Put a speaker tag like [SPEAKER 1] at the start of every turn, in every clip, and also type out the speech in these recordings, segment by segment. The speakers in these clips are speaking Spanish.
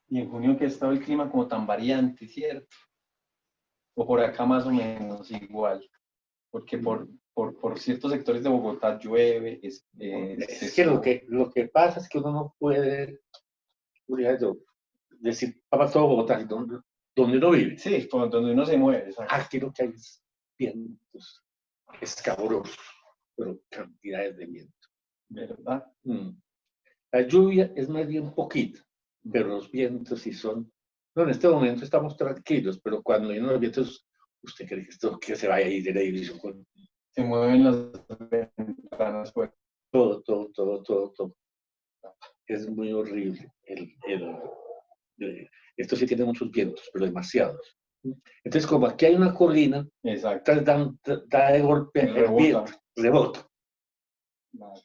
[SPEAKER 1] Y en junio que ha estado el clima como tan variante, ¿cierto? O por acá más o menos igual, porque por ciertos sectores de Bogotá llueve,
[SPEAKER 2] Es que
[SPEAKER 1] eso,
[SPEAKER 2] lo que pasa es que uno no puede, yo, decir para todo Bogotá, donde uno vive.
[SPEAKER 1] sí, por donde uno se mueve, ¿sabes?
[SPEAKER 2] Aquí lo que hay es vientos escabrosos, pero cantidades de viento.
[SPEAKER 1] ¿Verdad?
[SPEAKER 2] La lluvia es más bien poquita, pero los vientos sí son. No, en este momento estamos tranquilos, pero cuando hay unos vientos, usted cree que esto que se vaya a ir de la división con
[SPEAKER 1] Se mueven las ventanas, pues.
[SPEAKER 2] todo. Es muy horrible. Esto sí tiene muchos vientos, pero demasiados. Entonces, como aquí hay una colina,
[SPEAKER 1] Exacto.
[SPEAKER 2] da de golpe el
[SPEAKER 1] Rebota.
[SPEAKER 2] viento, rebota.
[SPEAKER 1] Vale.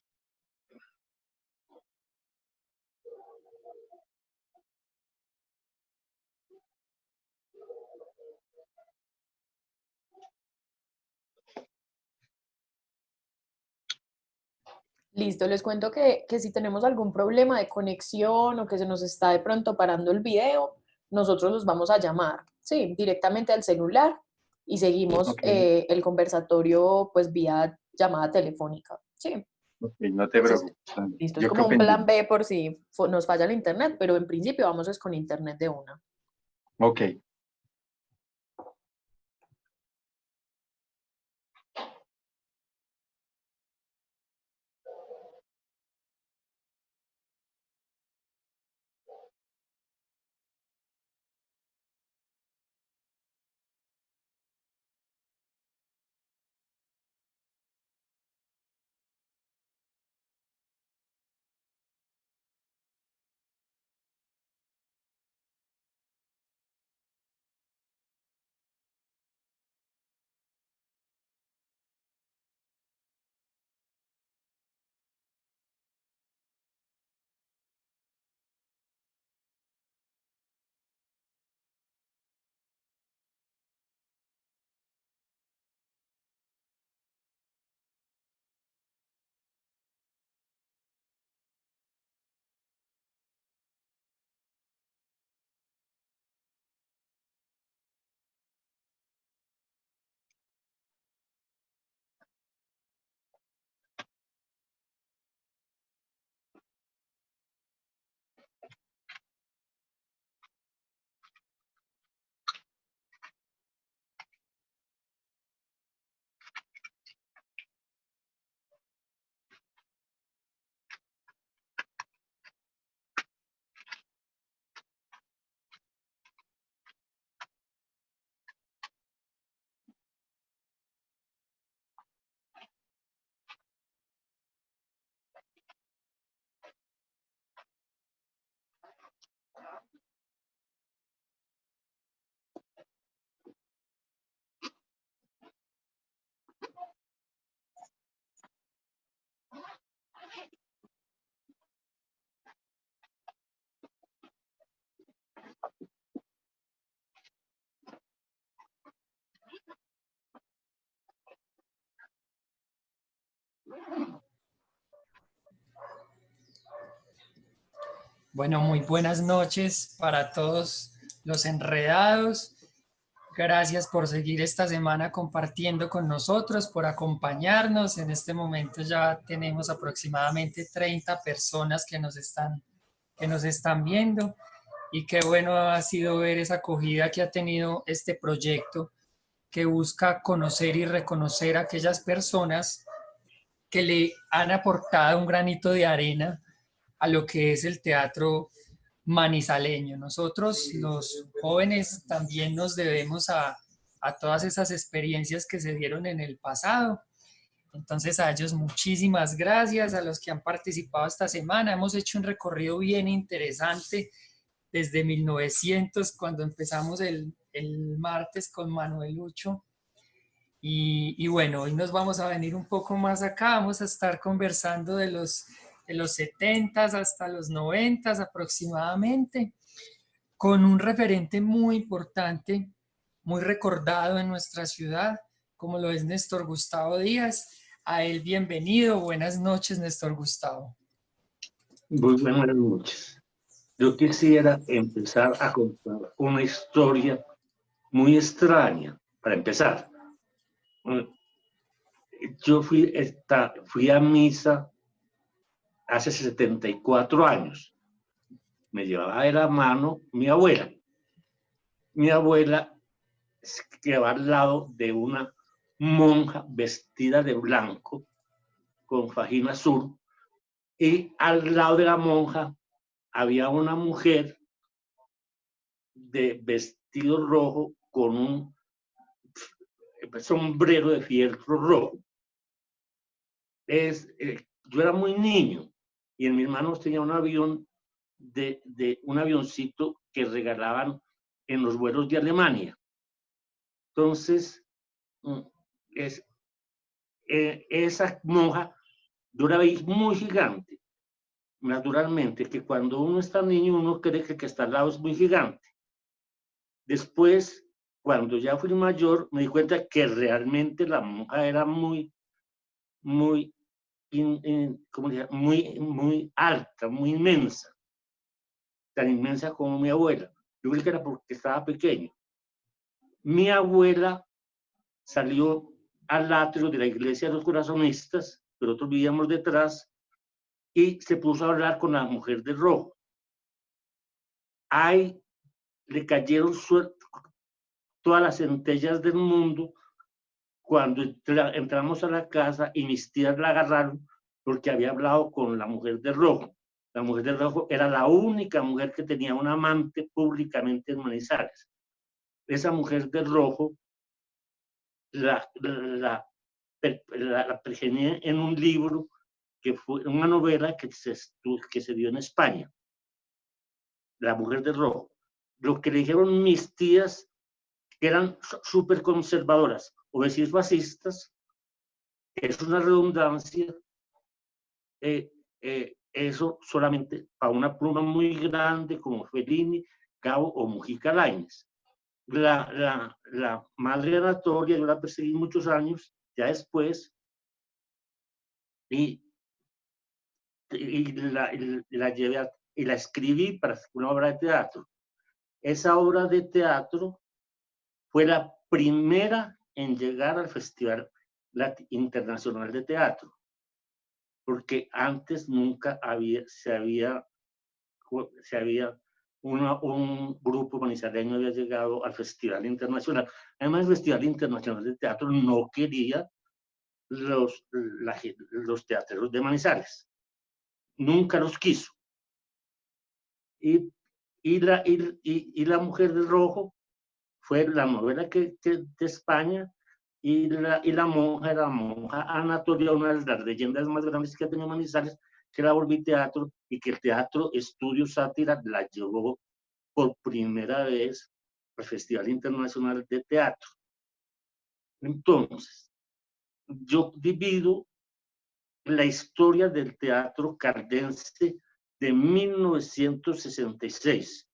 [SPEAKER 3] Listo, les cuento que si tenemos algún problema de conexión o que se nos está de pronto parando el video, nosotros los vamos a llamar, sí, directamente al celular y seguimos
[SPEAKER 1] Okay.
[SPEAKER 3] el conversatorio pues vía llamada telefónica, sí.
[SPEAKER 1] Ok, no te
[SPEAKER 3] Entonces,
[SPEAKER 1] preocupes.
[SPEAKER 3] listo, es
[SPEAKER 1] Yo
[SPEAKER 3] como
[SPEAKER 1] quedo
[SPEAKER 3] un plan
[SPEAKER 1] pendiente.
[SPEAKER 3] B por si nos falla el internet, pero en principio vamos es con internet de una.
[SPEAKER 1] Ok.
[SPEAKER 4] Bueno, muy buenas noches para todos los enredados. Gracias por seguir esta semana compartiendo con nosotros, por acompañarnos. En este momento ya tenemos aproximadamente 30 personas que nos están viendo. Y qué bueno ha sido ver esa acogida que ha tenido este proyecto que busca conocer y reconocer a aquellas personas que le han aportado un granito de arena a lo que es el teatro manizaleño. Nosotros, los jóvenes, también nos debemos a todas esas experiencias que se dieron en el pasado. Entonces a ellos muchísimas gracias, a los que han participado esta semana. Hemos hecho un recorrido bien interesante desde 1900, cuando empezamos el martes con Manuel Lucho. Y bueno, hoy nos vamos a venir un poco más acá, vamos a estar conversando de los 70 hasta los 90 aproximadamente, con un referente muy importante, muy recordado en nuestra ciudad, como lo es Néstor Gustavo Díaz. A él bienvenido, buenas noches Néstor Gustavo.
[SPEAKER 2] Muy buenas noches. yo quisiera empezar a contar una historia muy extraña, para empezar. Yo fui a misa hace 74 años. Me llevaba de la mano mi abuela. Mi abuela quedaba al lado de una monja vestida de blanco con fajín azul, y al lado de la monja había una mujer de vestido rojo con un sombrero de fieltro rojo. Yo era muy niño y en mis manos tenía un avión un avioncito que regalaban en los vuelos de Alemania. Entonces, esa monja, yo la veía muy gigante. Naturalmente, que cuando uno está niño, uno cree que el que está al lado es muy gigante. Después, cuando ya fui mayor, me di cuenta que realmente la monja era muy alta, muy inmensa, tan inmensa como mi abuela. Yo creo que era porque estaba pequeño. Mi abuela salió al atrio de la iglesia de los corazonistas, pero nosotros vivíamos detrás, y se puso a hablar con la mujer de rojo. Ahí le cayeron todas las centellas del mundo cuando entramos a la casa y mis tías la agarraron porque había hablado con la mujer de rojo. La mujer de rojo era la única mujer que tenía un amante públicamente en Manizales. Esa mujer de rojo la pergeñé en un libro que fue una novela que se dio en España. La mujer de rojo. Lo que le dijeron mis tías, que eran súper conservadoras, o decir fascistas, es una redundancia. Eso solamente para una pluma muy grande como Fellini, Cabo o Mujica Lainez. La madre Anatolia, yo la perseguí muchos años, ya después, y la llevé y la escribí para una obra de teatro. Esa obra de teatro fue la primera en llegar al Festival Internacional de Teatro, porque antes nunca un grupo manizaleño había llegado al Festival Internacional. Además, el Festival Internacional de Teatro no quería los teatreros de Manizales. Nunca los quiso. Y la mujer de rojo fue la novela de España, y la monja era la monja Anatolia, una de las leyendas más grandes que ha tenido Manizales, que la volví teatro, y que el Teatro Estudio Sátira la llevó por primera vez al Festival Internacional de Teatro. Entonces, yo divido la historia del teatro caldense de 1966.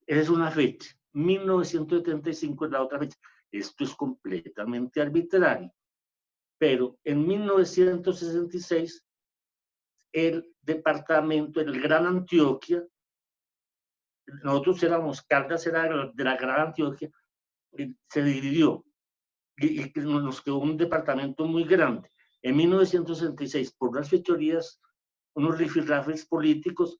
[SPEAKER 2] Esa es una fecha. 1975 es la otra fecha. Esto es completamente arbitrario. Pero en 1966, el departamento, el Gran Antioquia, nosotros éramos, Caldas era de la Gran Antioquia, se dividió y nos quedó un departamento muy grande. En 1966, por unas fechorías, unos rifirrafes políticos,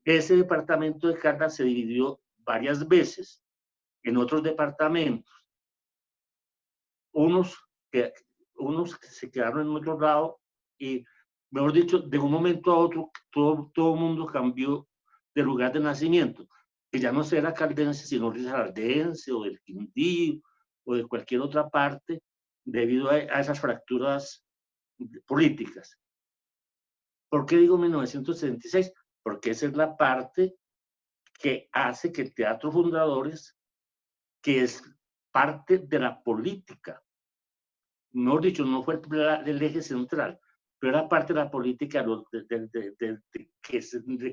[SPEAKER 2] ese departamento de Caldas se dividió varias veces en otros departamentos. Unos que se quedaron en otro lado, y, mejor dicho, de un momento a otro, todo el mundo cambió de lugar de nacimiento, que ya no era caldense, sino risaraldense, o del Quindío, o de cualquier otra parte, debido a esas fracturas políticas. ¿Por qué digo 1966? Porque esa es la parte que hace que el Teatro Fundadores, que es parte de la política, mejor dicho, no fue el eje central, pero era parte de la política de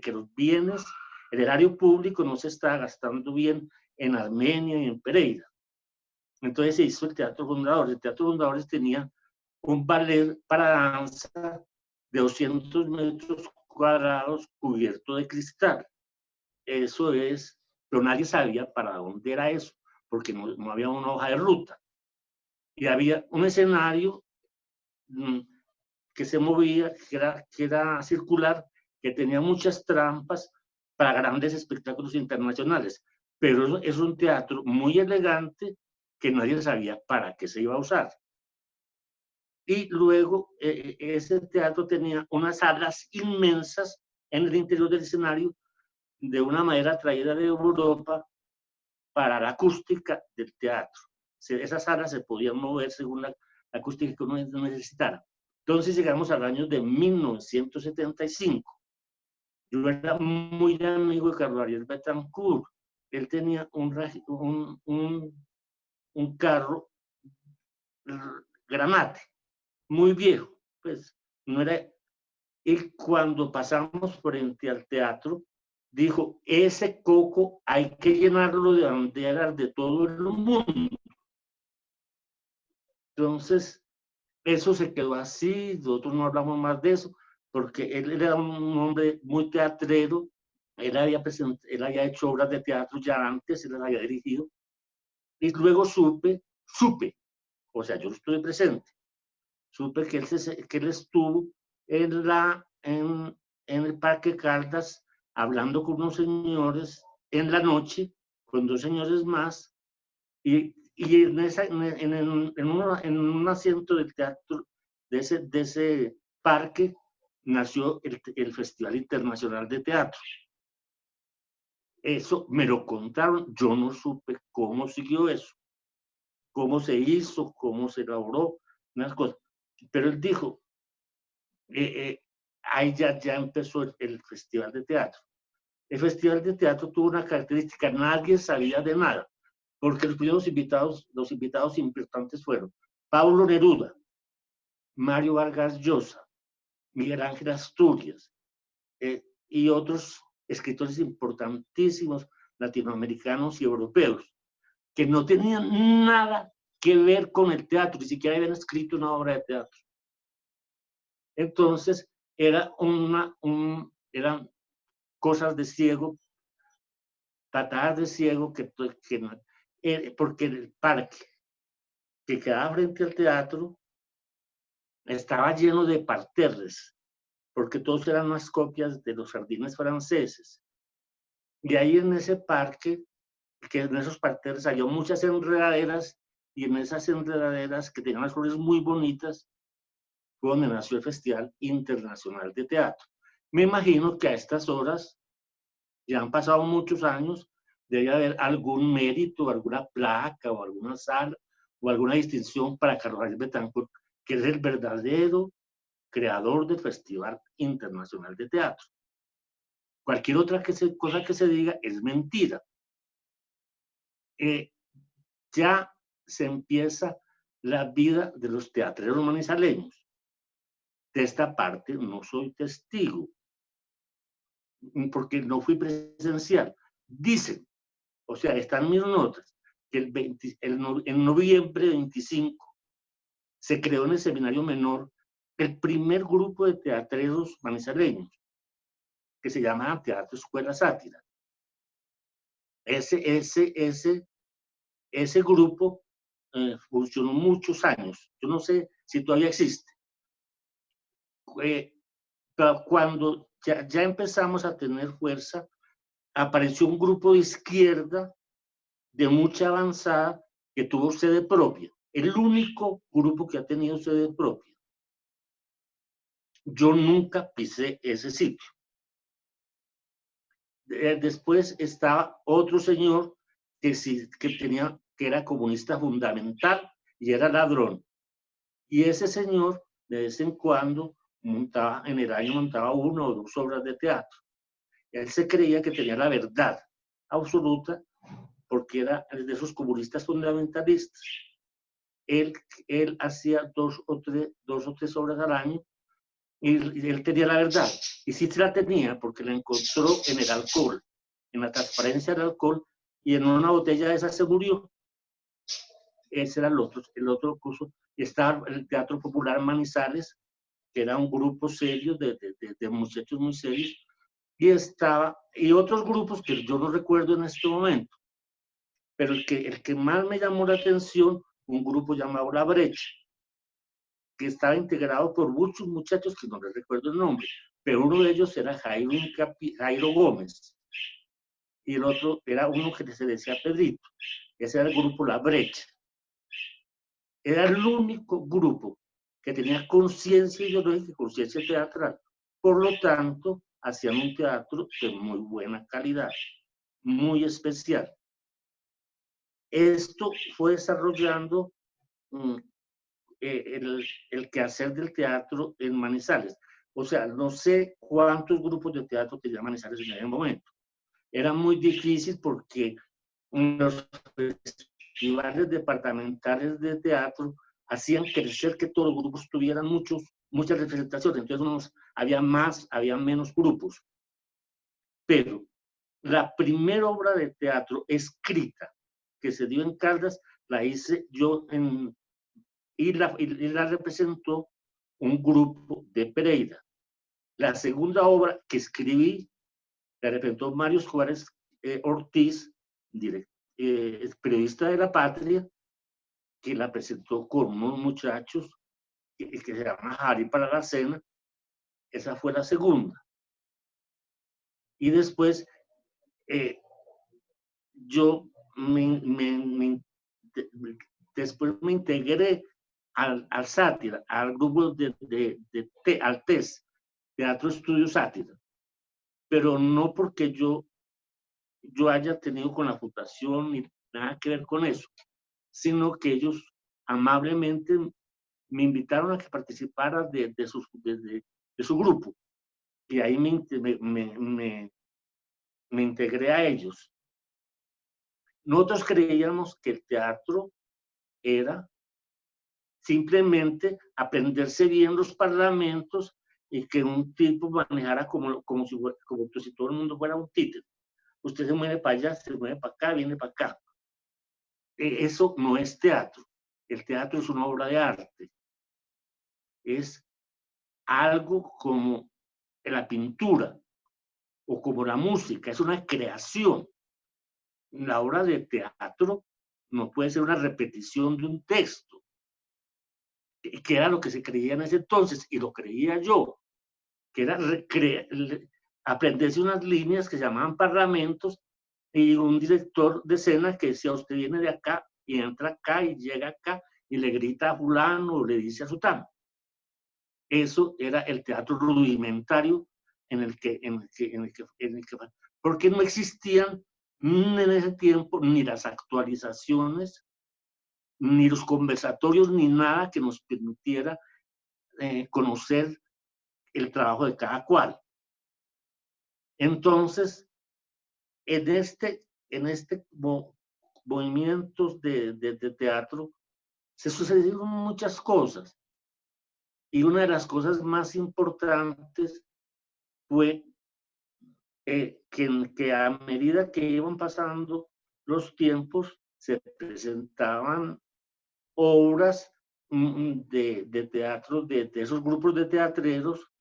[SPEAKER 2] que los bienes, el erario público no se estaba gastando bien en Armenia y en Pereira. Entonces se hizo el Teatro Fundadores. El Teatro Fundadores tenía un ballet para danza de 200 metros cuadrados cubierto de cristal. eso es, pero nadie sabía para dónde era eso, porque no había una hoja de ruta. Y había un escenario que se movía, que era circular, que tenía muchas trampas para grandes espectáculos internacionales. Pero es un teatro muy elegante que nadie sabía para qué se iba a usar. Y luego ese teatro tenía unas salas inmensas en el interior del escenario de una madera traída de Europa para la acústica del teatro. Esas salas se podían mover según la acústica que uno necesitara. Entonces llegamos al año de 1975. Yo era muy amigo de Carlos Ariel Betancourt. Él tenía un carro Granate, muy viejo. Pues no era. Y cuando pasamos frente al teatro, dijo, ese coco hay que llenarlo de banderas de todo el mundo. Entonces, eso se quedó así, nosotros no hablamos más de eso, porque él era un hombre muy teatrero, él había hecho obras de teatro ya antes, él las había dirigido, y luego supe, o sea, yo estuve presente, supe que él estuvo en el Parque Caldas hablando con unos señores en la noche, con dos señores más, y en un asiento del teatro de ese parque nació el Festival Internacional de Teatro. Eso me lo contaron, yo no supe cómo siguió eso, cómo se hizo, cómo se elaboró, unas cosas. Pero él dijo, ahí ya empezó el Festival de Teatro. El Festival de Teatro tuvo una característica, nadie sabía de nada, porque los primeros invitados importantes fueron Pablo Neruda, Mario Vargas Llosa, Miguel Ángel Asturias y otros escritores importantísimos latinoamericanos y europeos, que no tenían nada que ver con el teatro, ni siquiera habían escrito una obra de teatro. Entonces, eran cosas de ciego, patadas de ciego, porque el parque que quedaba frente al teatro estaba lleno de parterres, porque todos eran unas copias de los jardines franceses. Y ahí en ese parque, que en esos parterres había muchas enredaderas, y en esas enredaderas que tenían las flores muy bonitas, fue donde nació el Festival Internacional de Teatro. Me imagino que a estas horas, ya han pasado muchos años, debe haber algún mérito, alguna placa o alguna sala o alguna distinción para Carlos Ariel Betancourt, que es el verdadero creador del Festival Internacional de Teatro. Cualquier otra cosa que se diga es mentira. Ya se empieza la vida de los teatreros manizaleños. De esta parte no soy testigo, porque no fui presencial. Dicen, o sea, están mis notas, que en noviembre 25 se creó en el Seminario Menor el primer grupo de teatreros manizaleños, que se llama Teatro Escuela Sátira. Ese grupo funcionó muchos años. Yo no sé si todavía existe. Cuando ya empezamos a tener fuerza, apareció un grupo de izquierda de mucha avanzada que tuvo sede propia. El único grupo que ha tenido sede propia. Yo nunca pisé ese sitio. Después estaba otro señor que era comunista fundamental y era ladrón. Y ese señor, de vez en cuando, en el año montaba 1 o 2 obras de teatro. Él se creía que tenía la verdad absoluta porque era de esos comunistas fundamentalistas. Él hacía 2 o 3 obras al año y él tenía la verdad. Y sí se la tenía porque la encontró en el alcohol, en la transparencia del alcohol, y en una botella de esa se murió. Ese era el otro curso. Estaba el Teatro Popular Manizales, que era un grupo serio de muchachos muy serios, y otros grupos que yo no recuerdo en este momento, pero el que más me llamó la atención, un grupo llamado La Brecha, que estaba integrado por muchos muchachos que no les recuerdo el nombre, pero uno de ellos era Jairo Gómez, y el otro era uno que se decía Pedrito. Ese era el grupo La Brecha. Era el único grupo que tenía conciencia ideológica y conciencia teatral. Por lo tanto, hacían un teatro de muy buena calidad, muy especial. Esto fue desarrollando el quehacer del teatro en Manizales. O sea, no sé cuántos grupos de teatro tenía Manizales en ese momento. Era muy difícil porque los festivales departamentales de teatro hacían crecer que todos los grupos tuvieran muchas representaciones. Entonces había más, había menos grupos. Pero la primera obra de teatro escrita que se dio en Caldas la hice yo y la representó un grupo de Pereira. La segunda obra que escribí la representó Mario Juárez Ortiz, periodista de La Patria, que la presentó con unos muchachos que se llama Jari para la Cena. Esa fue la segunda. Y después yo después me integré al Sátira, al grupo al TES, Teatro Estudio Sátira, pero no porque yo haya tenido con la fundación ni nada que ver con eso, sino que ellos amablemente me invitaron a que participara de su grupo, y ahí me integré a ellos. Nosotros creíamos que el teatro era simplemente aprenderse bien los parlamentos y que un tipo manejara como si todo el mundo fuera un títere. Usted se mueve para allá, se mueve para acá, viene para acá. Eso no es teatro. El teatro es una obra de arte. Es algo como la pintura o como la música, es una creación. La obra de teatro no puede ser una repetición de un texto, que era lo que se creía en ese entonces, y lo creía yo, que era aprenderse unas líneas que se llamaban parlamentos, y un director de escena que decía, usted viene de acá y entra acá y llega acá y le grita a fulano o le dice a sutano. Eso era el teatro rudimentario porque no existían en ese tiempo ni las actualizaciones, ni los conversatorios, ni nada que nos permitiera conocer el trabajo de cada cual. Entonces, en este movimiento de teatro se sucedieron muchas cosas, y una de las cosas más importantes fue que a medida que iban pasando los tiempos se presentaban obras de teatro de esos grupos de teatreros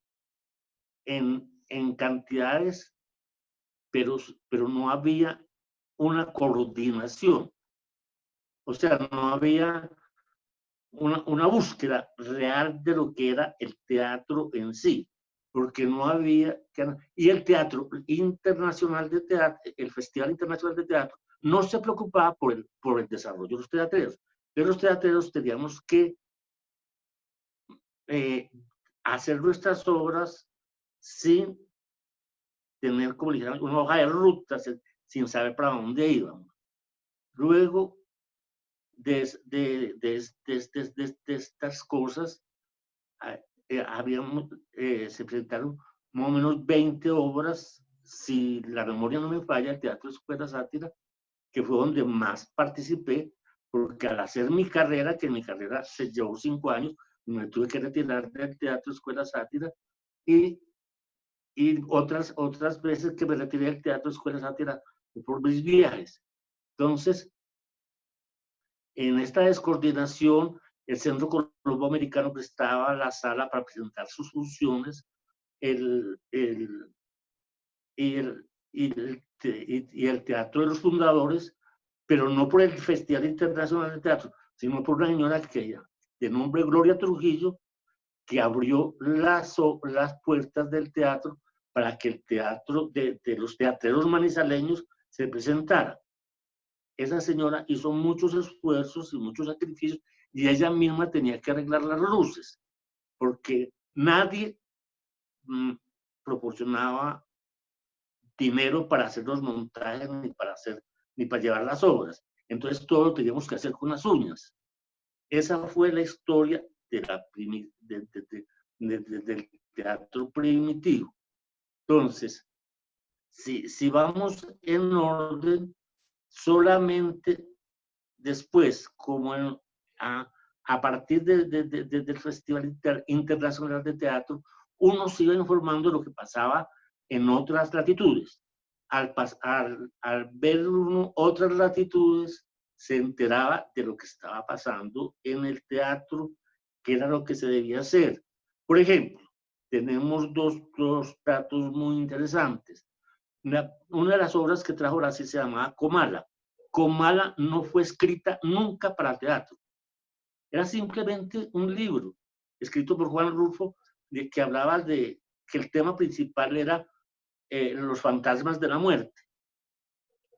[SPEAKER 2] en cantidades, pero no había una coordinación. O sea, no había una búsqueda real de lo que era el teatro en sí, porque no había, y el Teatro Internacional de Teatro, el Festival Internacional de Teatro, no se preocupaba por el desarrollo de los teatreros, pero los teatreros teníamos que hacer nuestras obras sin tener, como dijera, una hoja de ruta, sin saber para dónde íbamos. Luego de estas cosas, se presentaron más o menos 20 obras, si la memoria no me falla, el Teatro Escuela Sátira, que fue donde más participé, porque al hacer mi carrera, que mi carrera se llevó 5 años, me tuve que retirar del Teatro Escuela Sátira, y otras veces que me retiré del Teatro Escuela Sátira por mis viajes. Entonces, en esta descoordinación, el Centro Colombo Americano prestaba la sala para presentar sus funciones, el y el Teatro de los Fundadores, pero no por el Festival Internacional de Teatro, sino por una señora de nombre Gloria Trujillo, que abrió las puertas del teatro para que el teatro de los teatreros manizaleños se presentara. Esa señora hizo muchos esfuerzos y muchos sacrificios, y ella misma tenía que arreglar las luces, porque nadie proporcionaba dinero para hacer los montajes ni para llevar las obras. Entonces todo lo teníamos que hacer con las uñas. Esa fue la historia del teatro primitivo. Entonces, si vamos en orden, solamente después, como a partir del Festival Internacional de Teatro, uno se iba informando de lo que pasaba en otras latitudes. Al ver uno otras latitudes, se enteraba de lo que estaba pasando en el teatro, que era lo que se debía hacer. Por ejemplo, tenemos dos datos muy interesantes. Una de las obras que trajo Horacio se llamaba Comala. Comala no fue escrita nunca para teatro. Era simplemente un libro escrito por Juan Rulfo, que hablaba de que el tema principal era los fantasmas de la muerte.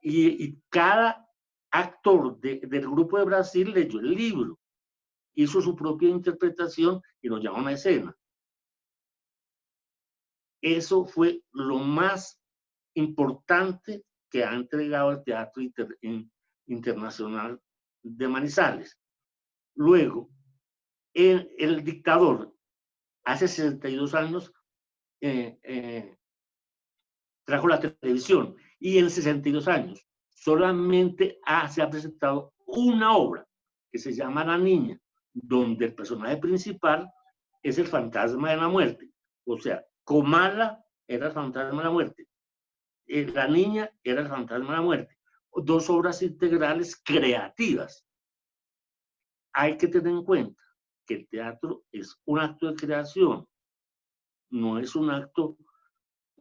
[SPEAKER 2] Y cada actor del grupo de Brasil leyó el libro, hizo su propia interpretación y lo llamó a una escena. Eso fue lo más importante que ha entregado el Teatro Internacional de Manizales. Luego, el dictador, hace 62 años, trajo la televisión, y en 62 años solamente se ha presentado una obra que se llama La Niña, donde el personaje principal es el fantasma de la muerte. O sea, Comala era el fantasma de la muerte, La Niña era el fantasma de la muerte. Dos obras integrales creativas. Hay que tener en cuenta que el teatro es un acto de creación, no es un acto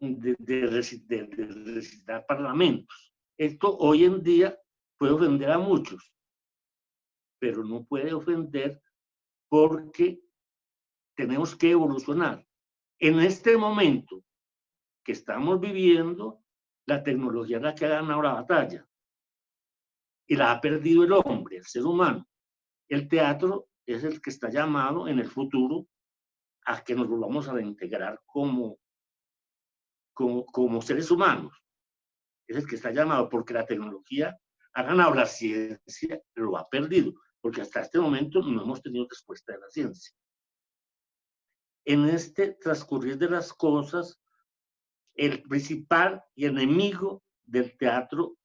[SPEAKER 2] de recitar parlamentos. Esto hoy en día puede ofender a muchos, pero no puede ofender porque tenemos que evolucionar. En este momento que estamos viviendo, la tecnología es la que ha ganado la batalla y la ha perdido el hombre, el ser humano. El teatro es el que está llamado en el futuro a que nos volvamos a reintegrar como seres humanos. Es el que está llamado, porque la tecnología ha ganado, la ciencia lo ha perdido, porque hasta este momento no hemos tenido respuesta de la ciencia. En este transcurrir de las cosas, el principal y enemigo del teatro,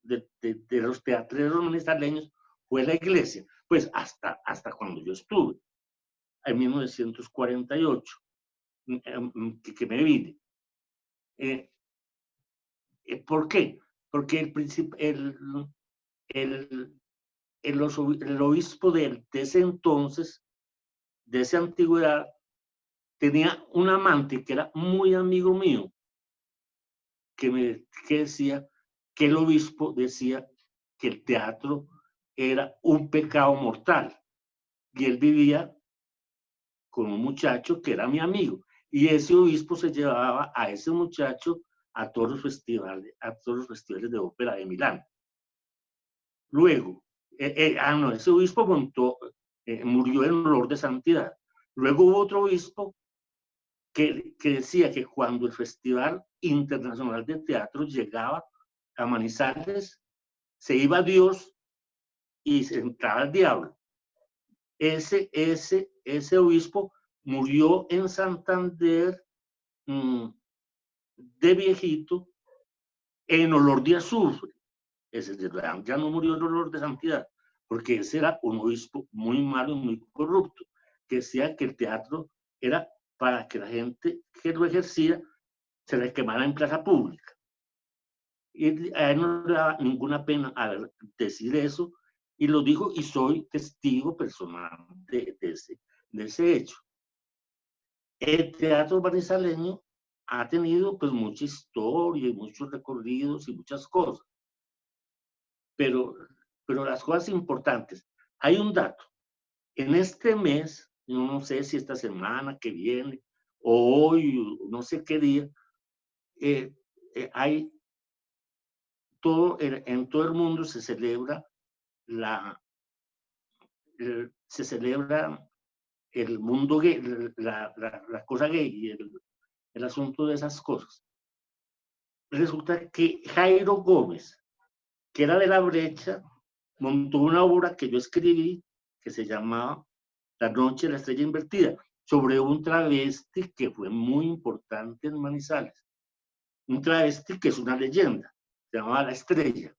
[SPEAKER 2] de los teatreros manizaleños, fue la iglesia, pues hasta cuando yo estuve, en 1948, que me vine. ¿Por qué? Porque el obispo de ese entonces, de esa antigüedad, tenía un amante que era muy amigo mío, que decía que el obispo decía que el teatro era un pecado mortal, y él vivía con un muchacho que era mi amigo, y ese obispo se llevaba a ese muchacho a todos los festivales de ópera de Milán. Luego, ese obispo murió en olor de santidad. Luego hubo otro obispo que decía que cuando el Festival Internacional de Teatro llegaba a Manizales, se iba Dios y se entraba el diablo. Ese obispo murió en Santander de viejito en olor de azufre. Ese ya no murió en olor de santidad, porque ese era un obispo muy malo y muy corrupto, que decía que el teatro era para que la gente que lo ejercía se le quemara en plaza pública. Y a él no le daba ninguna pena decir eso, y lo dijo, y soy testigo personal de ese hecho. El teatro manizaleño ha tenido pues mucha historia y muchos recorridos y muchas cosas. Pero las cosas importantes, hay un dato. En este mes, no sé si esta semana que viene, o hoy, no sé qué día, hay en todo el mundo se celebra se celebra el mundo gay, la cosa gay y el asunto de esas cosas. Resulta que Jairo Gómez, que era de La Brecha, montó una obra que yo escribí que se llamaba La Noche de la Estrella Invertida, sobre un travesti que fue muy importante en Manizales. Un travesti que es una leyenda, se llamaba La Estrella.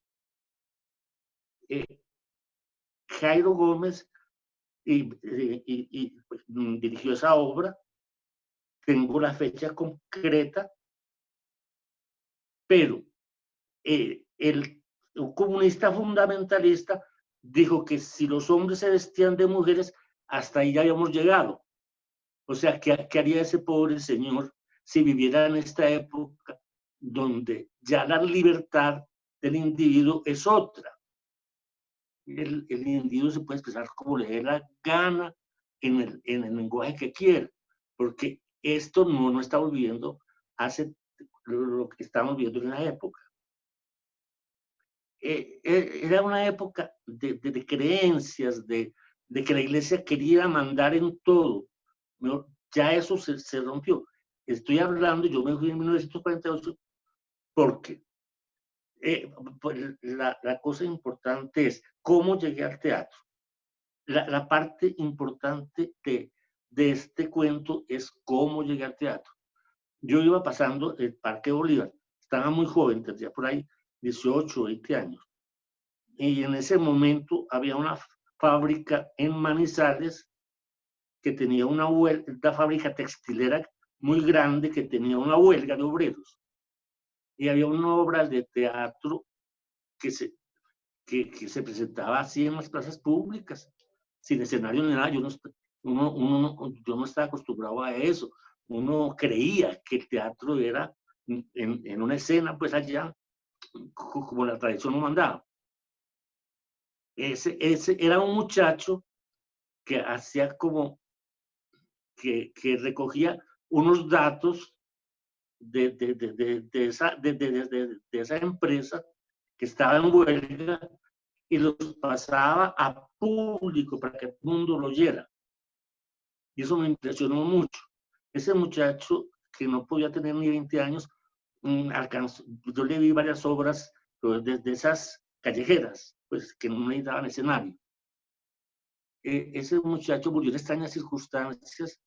[SPEAKER 2] Jairo Gómez dirigió esa obra. Tengo la fecha concreta, pero un comunista fundamentalista dijo que si los hombres se vestían de mujeres, hasta ahí ya habíamos llegado. O sea, ¿qué haría ese pobre señor si viviera en esta época donde ya la libertad del individuo es otra? El individuo se puede expresar como le dé la gana en el lenguaje que quiera, porque esto no estamos viviendo hace lo que estamos viviendo en la época. Era una época de creencias, de que la iglesia quería mandar en todo. Ya eso se rompió. Estoy hablando, yo me fui en 1948 porque pues la cosa importante es cómo llegué al teatro. La parte importante de este cuento es cómo llegué al teatro. Yo iba pasando el Parque Bolívar, estaba muy joven, tendría por ahí 18 o 20 años. Y en ese momento había una fábrica en Manizales que tenía una fábrica textilera muy grande que tenía una huelga de obreros. Y había una obra de teatro que se presentaba así en las plazas públicas, sin escenario ni nada. Yo no estaba acostumbrado a eso. Uno creía que el teatro era en una escena, pues allá, como la tradición lo mandaba. Ese era un muchacho que hacía como que recogía unos datos de esa empresa que estaba en huelga y los pasaba a público para que todo el mundo lo oyera. Y eso me impresionó mucho. Ese muchacho que no podía tener ni 20 años, yo le vi varias obras de esas callejeras, pues que no necesitaban escenario. Ese muchacho murió en extrañas circunstancias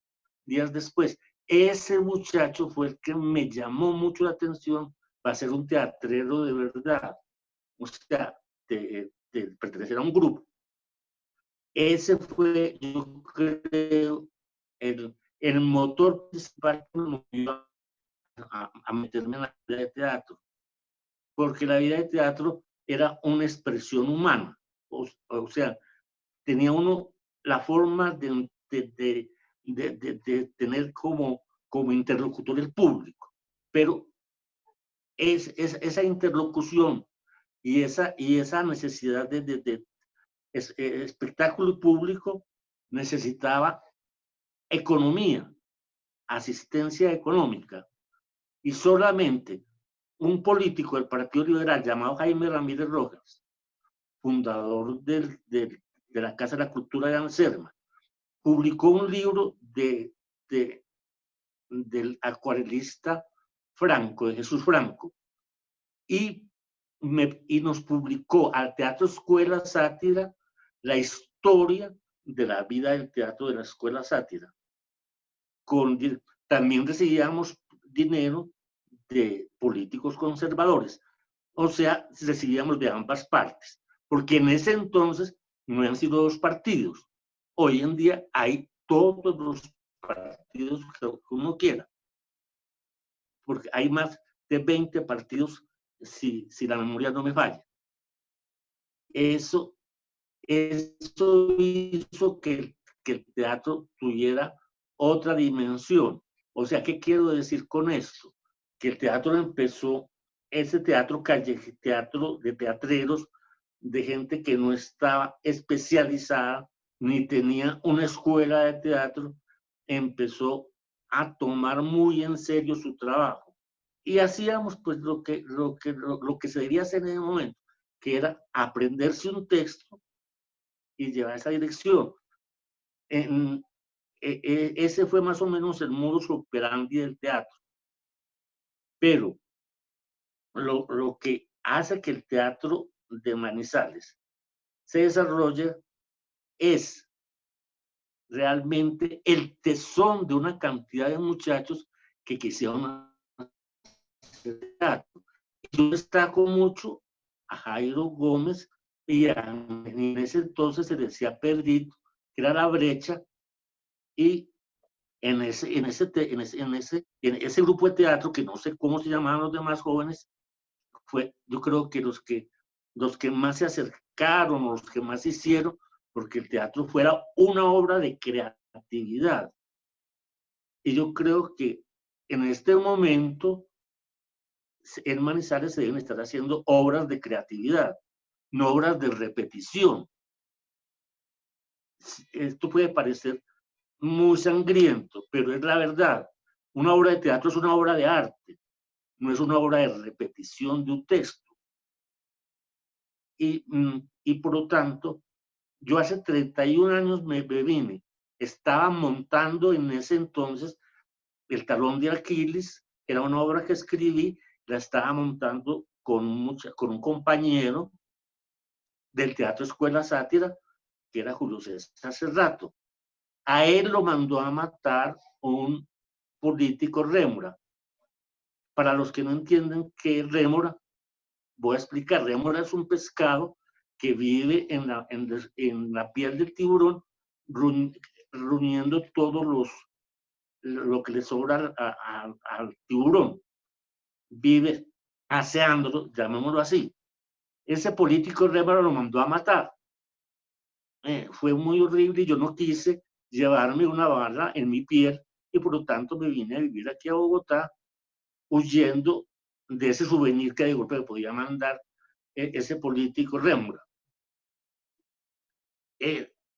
[SPEAKER 2] días después. Ese muchacho fue el que me llamó mucho la atención para ser un teatrero de verdad, o sea, de pertenecer a un grupo. Ese fue, yo creo, el motor principal que me movió a meterme en la vida de teatro, porque la vida de teatro era una expresión humana, o sea, tenía uno la forma de tener como interlocutor el público, pero esa interlocución y esa necesidad de espectáculo público necesitaba economía, asistencia económica, y solamente un político del Partido Liberal llamado Jaime Ramírez Rojas, fundador de la Casa de la Cultura de Anserma, publicó un libro del acuarelista Franco, de Jesús Franco, y nos publicó al Teatro Escuela Sátira la historia de la vida del teatro de la Escuela Sátira. También recibíamos dinero de políticos conservadores, o sea, recibíamos de ambas partes, porque en ese entonces no han sido dos partidos. Hoy en día hay todos los partidos que uno quiera, porque hay más de 20 partidos, si la memoria no me falla. Eso hizo que el teatro tuviera otra dimensión, O sea, ¿qué quiero decir con esto? Que el teatro empezó, ese teatro callejero, teatro de teatreros, de gente que no estaba especializada ni tenía una escuela de teatro, empezó a tomar muy en serio su trabajo. Y hacíamos pues lo que se debía hacer en el momento, que era aprenderse un texto y llevar esa dirección. Ese fue más o menos el modus operandi del teatro. Pero lo que hace que el teatro de Manizales se desarrolle es realmente el tesón de una cantidad de muchachos que quisieron hacer teatro. Yo destaco mucho a Jairo Gómez y en ese entonces se decía Pedrito, que era la brecha, y en ese grupo de teatro, que no sé cómo se llamaban los demás jóvenes, fue, yo creo que los que más se acercaron, los que más hicieron, porque el teatro fuera una obra de creatividad. Y yo creo que en este momento en Manizales se deben estar haciendo obras de creatividad, no obras de repetición. Esto puede parecer muy sangriento, pero es la verdad. Una obra de teatro es una obra de arte, no es una obra de repetición de un texto. Y por lo tanto, yo hace 31 años me vine, estaba montando en ese entonces El talón de Aquiles, era una obra que escribí, la estaba montando con un compañero del Teatro Escuela Sátira, que era Julio César Cerrato. A él lo mandó a matar un político rémora. Para los que no entienden qué es rémora, voy a explicar. Rémora es un pescado que vive en la piel del tiburón, rumiando lo que le sobra al tiburón. Vive aseándolo, llamémoslo así. Ese político rémora lo mandó a matar. Fue muy horrible y yo no quise llevarme una bala en mi piel y por lo tanto me vine a vivir aquí a Bogotá huyendo de ese souvenir que de golpe me podía mandar ese político rémora.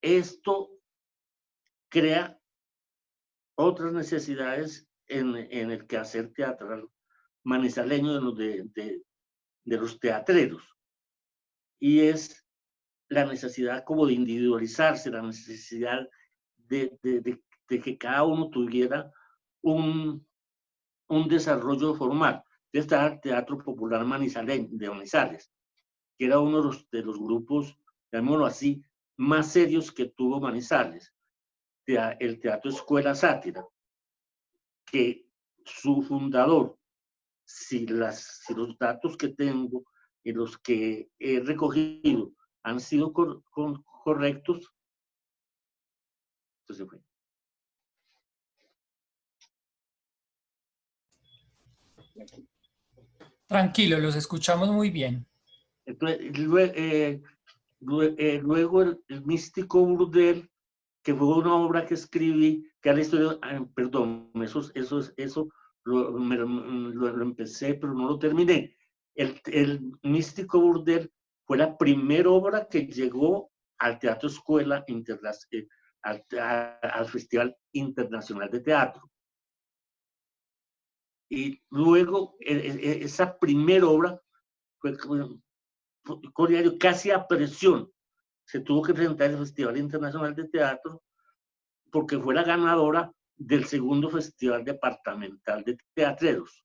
[SPEAKER 2] Esto crea otras necesidades en el quehacer teatral manizaleño de los teatreros, y es la necesidad como de individualizarse, la necesidad de que cada uno tuviera un desarrollo formal. Está el Teatro Popular Manizaleño, de Manizales, que era uno de los grupos, llamémoslo así, más serios que tuvo Manizales. El Teatro Escuela Sátira, que su fundador, si los datos que tengo y los que he recogido han sido correctos, entonces fue.
[SPEAKER 4] Tranquilo, los escuchamos muy bien.
[SPEAKER 2] Entonces, luego el místico burdel, que fue una obra que escribí, que era la historia, perdón, eso lo empecé, pero no lo terminé. El místico burdel fue la primera obra que llegó al Teatro Escuela, al Festival Internacional de Teatro. Y luego esa primera obra fue casi a presión. Se tuvo que presentar el Festival Internacional de Teatro porque fue la ganadora del segundo Festival Departamental de Teatreros.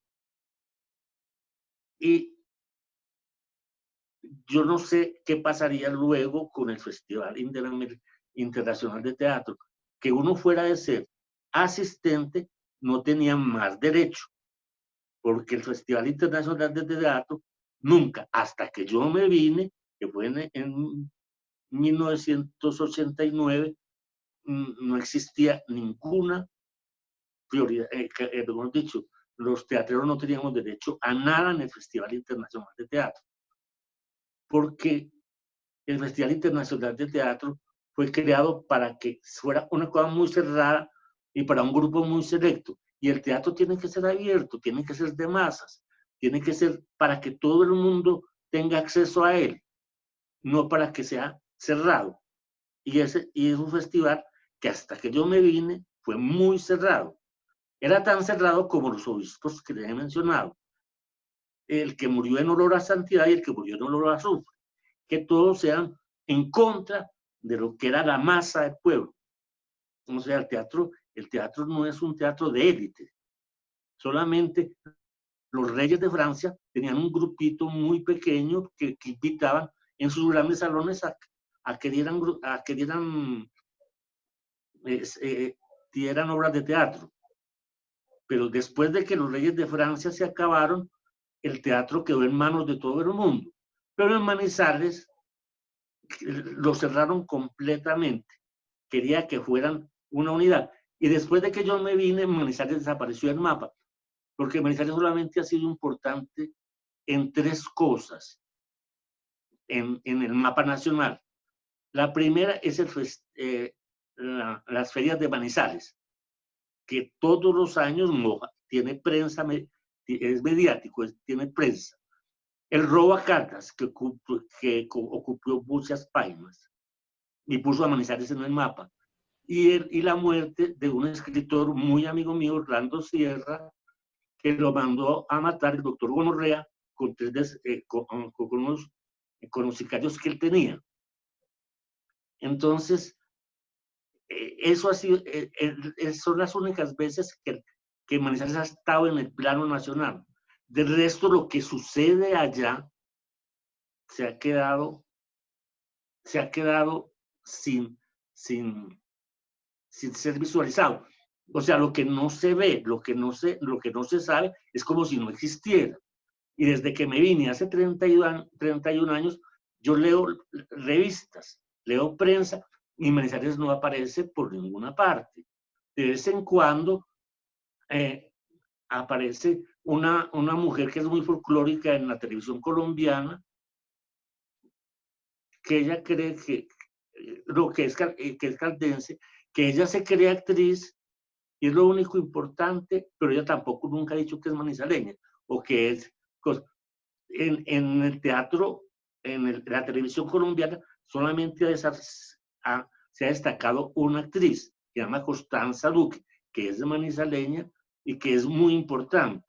[SPEAKER 2] Y yo no sé qué pasaría luego con el Festival Internacional de Teatro. Que uno fuera de ser asistente no tenía más derecho, porque el Festival Internacional de Teatro nunca, hasta que yo me vine, que fue en 1989, no existía ninguna prioridad, hemos dicho, los teatreros no teníamos derecho a nada en el Festival Internacional de Teatro, porque el Festival Internacional de Teatro fue creado para que fuera una cosa muy cerrada y para un grupo muy selecto. Y el teatro tiene que ser abierto, tiene que ser de masas, tiene que ser para que todo el mundo tenga acceso a él, no para que sea cerrado. Y es un festival que hasta que yo me vine fue muy cerrado. Era tan cerrado como los obispos que les he mencionado. El que murió en olor a santidad y el que murió en olor a azufre. Que todos sean en contra de lo que era la masa del pueblo. O sea, el teatro no es un teatro de élite. Solamente los reyes de Francia tenían un grupito muy pequeño que invitaban en sus grandes salones a que dieran obras de teatro. Pero después de que los reyes de Francia se acabaron, el teatro quedó en manos de todo el mundo. Pero en Manizales lo cerraron completamente. Quería que fueran una unidad. Y después de que yo me vine, Manizales desapareció del mapa, porque Manizales solamente ha sido importante en 3 cosas en el mapa nacional. La primera es las ferias de Manizales, que todos los años tiene prensa, es mediático, tiene prensa. El robo a cartas, que ocupó muchas páginas y puso a Manizales en el mapa. Y la muerte de un escritor muy amigo mío, Orlando Sierra, que lo mandó a matar el doctor Gonorrea con los sicarios que él tenía. Entonces, eso ha sido, son las únicas veces que Manizales ha estado en el plano nacional. Del resto, lo que sucede allá se ha quedado sin ser visualizado. O sea, lo que no se ve, lo que no se sabe, es como si no existiera. Y desde que me vine hace 31 años, yo leo revistas, leo prensa, y Manizales no aparece por ninguna parte. De vez en cuando aparece una mujer que es muy folclórica en la televisión colombiana, que ella cree que es caldense, que ella se cree actriz y es lo único importante, pero ella tampoco nunca ha dicho que es manizaleña o que es en el teatro, la televisión colombiana, solamente se ha destacado una actriz que se llama Constanza Duque, que es de manizaleña y que es muy importante.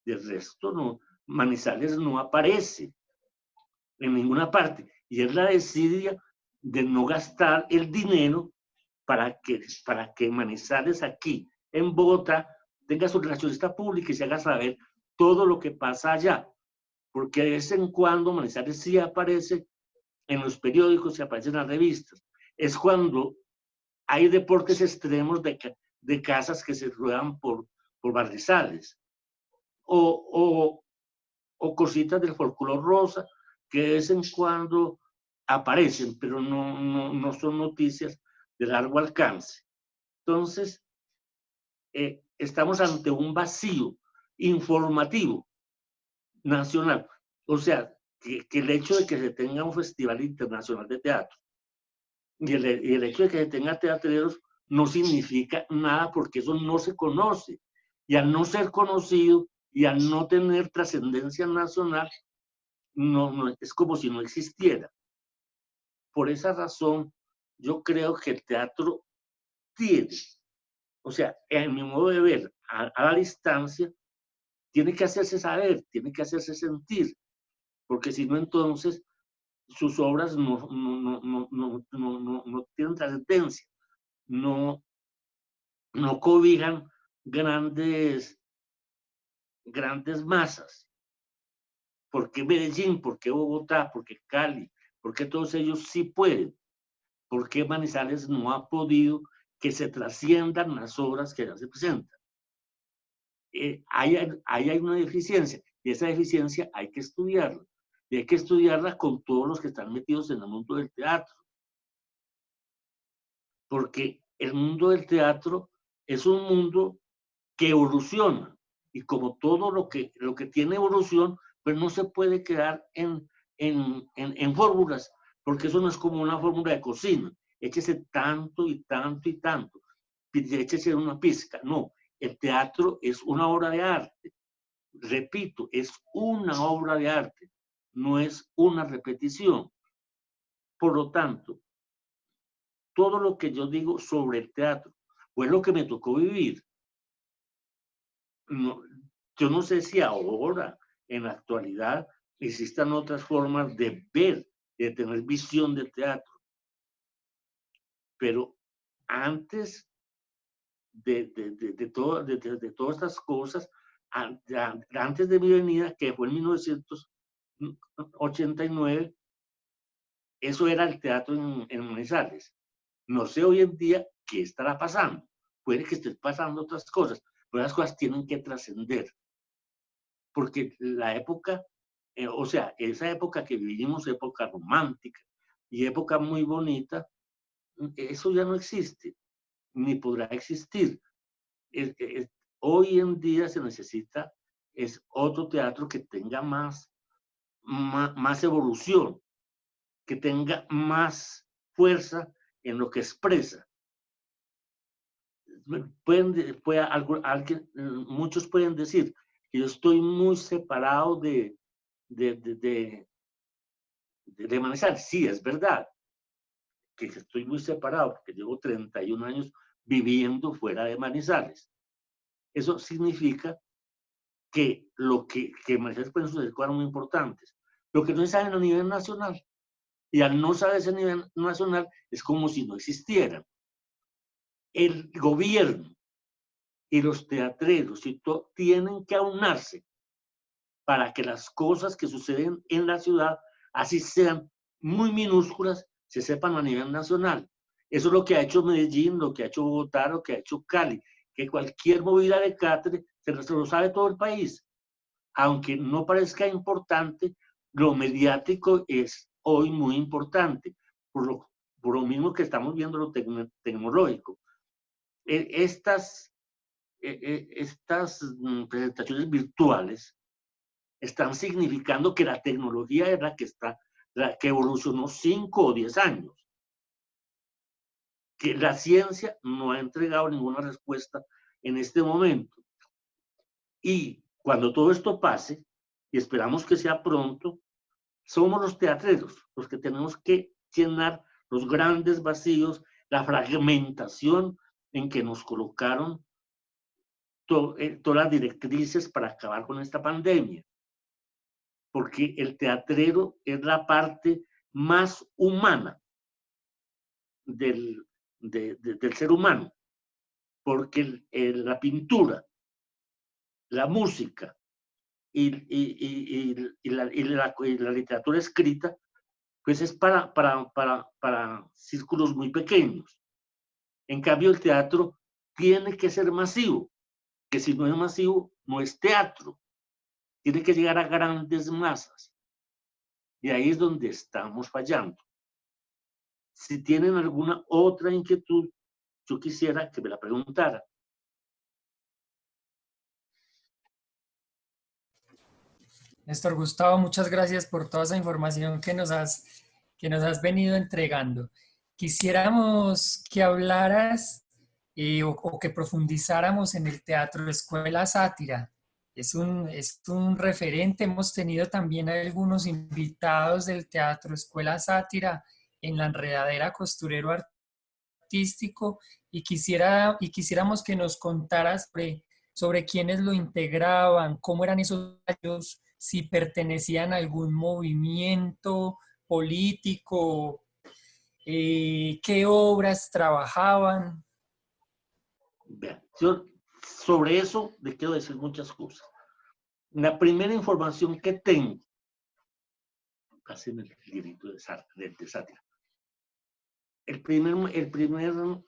[SPEAKER 2] Del resto, no, Manizales no aparece en ninguna parte. Y es la desidia de no gastar el dinero para que Manizales aquí, en Bogotá, tenga su relacionista pública y se haga saber todo lo que pasa allá. Porque de vez en cuando Manizales sí aparece en los periódicos, sí aparece en las revistas. Es cuando hay deportes extremos de casas que se ruedan por barrizales. O cositas del folclore rosa que de vez en cuando aparecen, pero no son noticias de largo alcance. Entonces, estamos ante un vacío informativo nacional. O sea, que el hecho de que se tenga un festival internacional de teatro y el hecho de que se tenga teatreros no significa nada porque eso no se conoce. Y al no ser conocido y al no tener trascendencia nacional, no, es como si no existiera. Por esa razón, yo creo que el teatro tiene, o sea, en mi modo de ver, a la distancia, tiene que hacerse saber, tiene que hacerse sentir, porque si no, entonces sus obras no tienen trascendencia, no cobijan grandes masas. ¿Por qué Medellín? ¿Por qué Bogotá? ¿Por qué Cali? ¿Por qué todos ellos sí pueden? ¿Por qué Manizales no ha podido que se trasciendan las obras que ya se presentan? Ahí hay una deficiencia y esa deficiencia hay que estudiarla. Y hay que estudiarla con todos los que están metidos en el mundo del teatro. Porque el mundo del teatro es un mundo que evoluciona y como todo lo que tiene evolución, pues no se puede quedar en fórmulas, porque eso no es como una fórmula de cocina. Échese tanto y tanto y tanto, échese una pizca. No, El teatro es una obra de arte. Repito, es una obra de arte, no es una repetición. Por lo tanto, todo lo que yo digo sobre el teatro fue lo que me tocó vivir. No, yo no sé si ahora, en la actualidad, existan otras formas de ver, de tener visión del teatro. Pero antes de todas estas cosas, antes de mi venida, que fue en 1989, eso era el teatro en Manizales. No sé hoy en día qué estará pasando. Puede que estén pasando otras cosas, pero las cosas tienen que trascender. Porque la época, o sea, esa época que vivimos, época romántica y época muy bonita, eso ya no existe, ni podrá existir. Hoy en día se necesita es otro teatro que tenga más evolución, que tenga más fuerza en lo que expresa. Muchos pueden decir que yo estoy muy separado de Manizales. Sí, es verdad que estoy muy separado porque llevo 31 años viviendo fuera de Manizales. Eso significa que Manizales pueden suceder cosas muy importantes, lo que no se sabe a nivel nacional. Y al no saberse a nivel nacional, es como si no existieran. El gobierno y los teatreros tienen que aunarse para que las cosas que suceden en la ciudad, así sean muy minúsculas, se sepan a nivel nacional. Eso es lo que ha hecho Medellín, lo que ha hecho Bogotá, lo que ha hecho Cali, que cualquier movida de catre se lo sabe todo el país. Aunque no parezca importante, lo mediático es hoy muy importante, por lo mismo que estamos viendo lo tecnológico. Estas presentaciones virtuales están significando que la tecnología es la que evolucionó 5 o 10 años. Que la ciencia no ha entregado ninguna respuesta en este momento. Y cuando todo esto pase, y esperamos que sea pronto, somos los teatreros los que tenemos que llenar los grandes vacíos, la fragmentación en que nos colocaron todas las directrices para acabar con esta pandemia. Porque el teatrero es la parte más humana del ser humano. Porque la pintura, la música y la literatura escrita, pues es para círculos muy pequeños. En cambio, el teatro tiene que ser masivo, que si no es masivo, no es teatro. Tiene que llegar a grandes masas. Y ahí es donde estamos fallando. Si tienen alguna otra inquietud, yo quisiera que me la preguntara.
[SPEAKER 4] Néstor Gustavo, muchas gracias por toda esa información que nos has venido entregando. Quisiéramos que hablaras o que profundizáramos en el Teatro Escuela Sátira. Es un referente. Hemos tenido también algunos invitados del Teatro Escuela Sátira en la Enredadera Costurero Artístico y quisiéramos que nos contaras sobre quiénes lo integraban, cómo eran esos años, si pertenecían a algún movimiento político, qué obras trabajaban.
[SPEAKER 2] Vean, yo sobre eso le quiero decir muchas cosas. La primera información que tengo, casi en el librito de sátira, el primer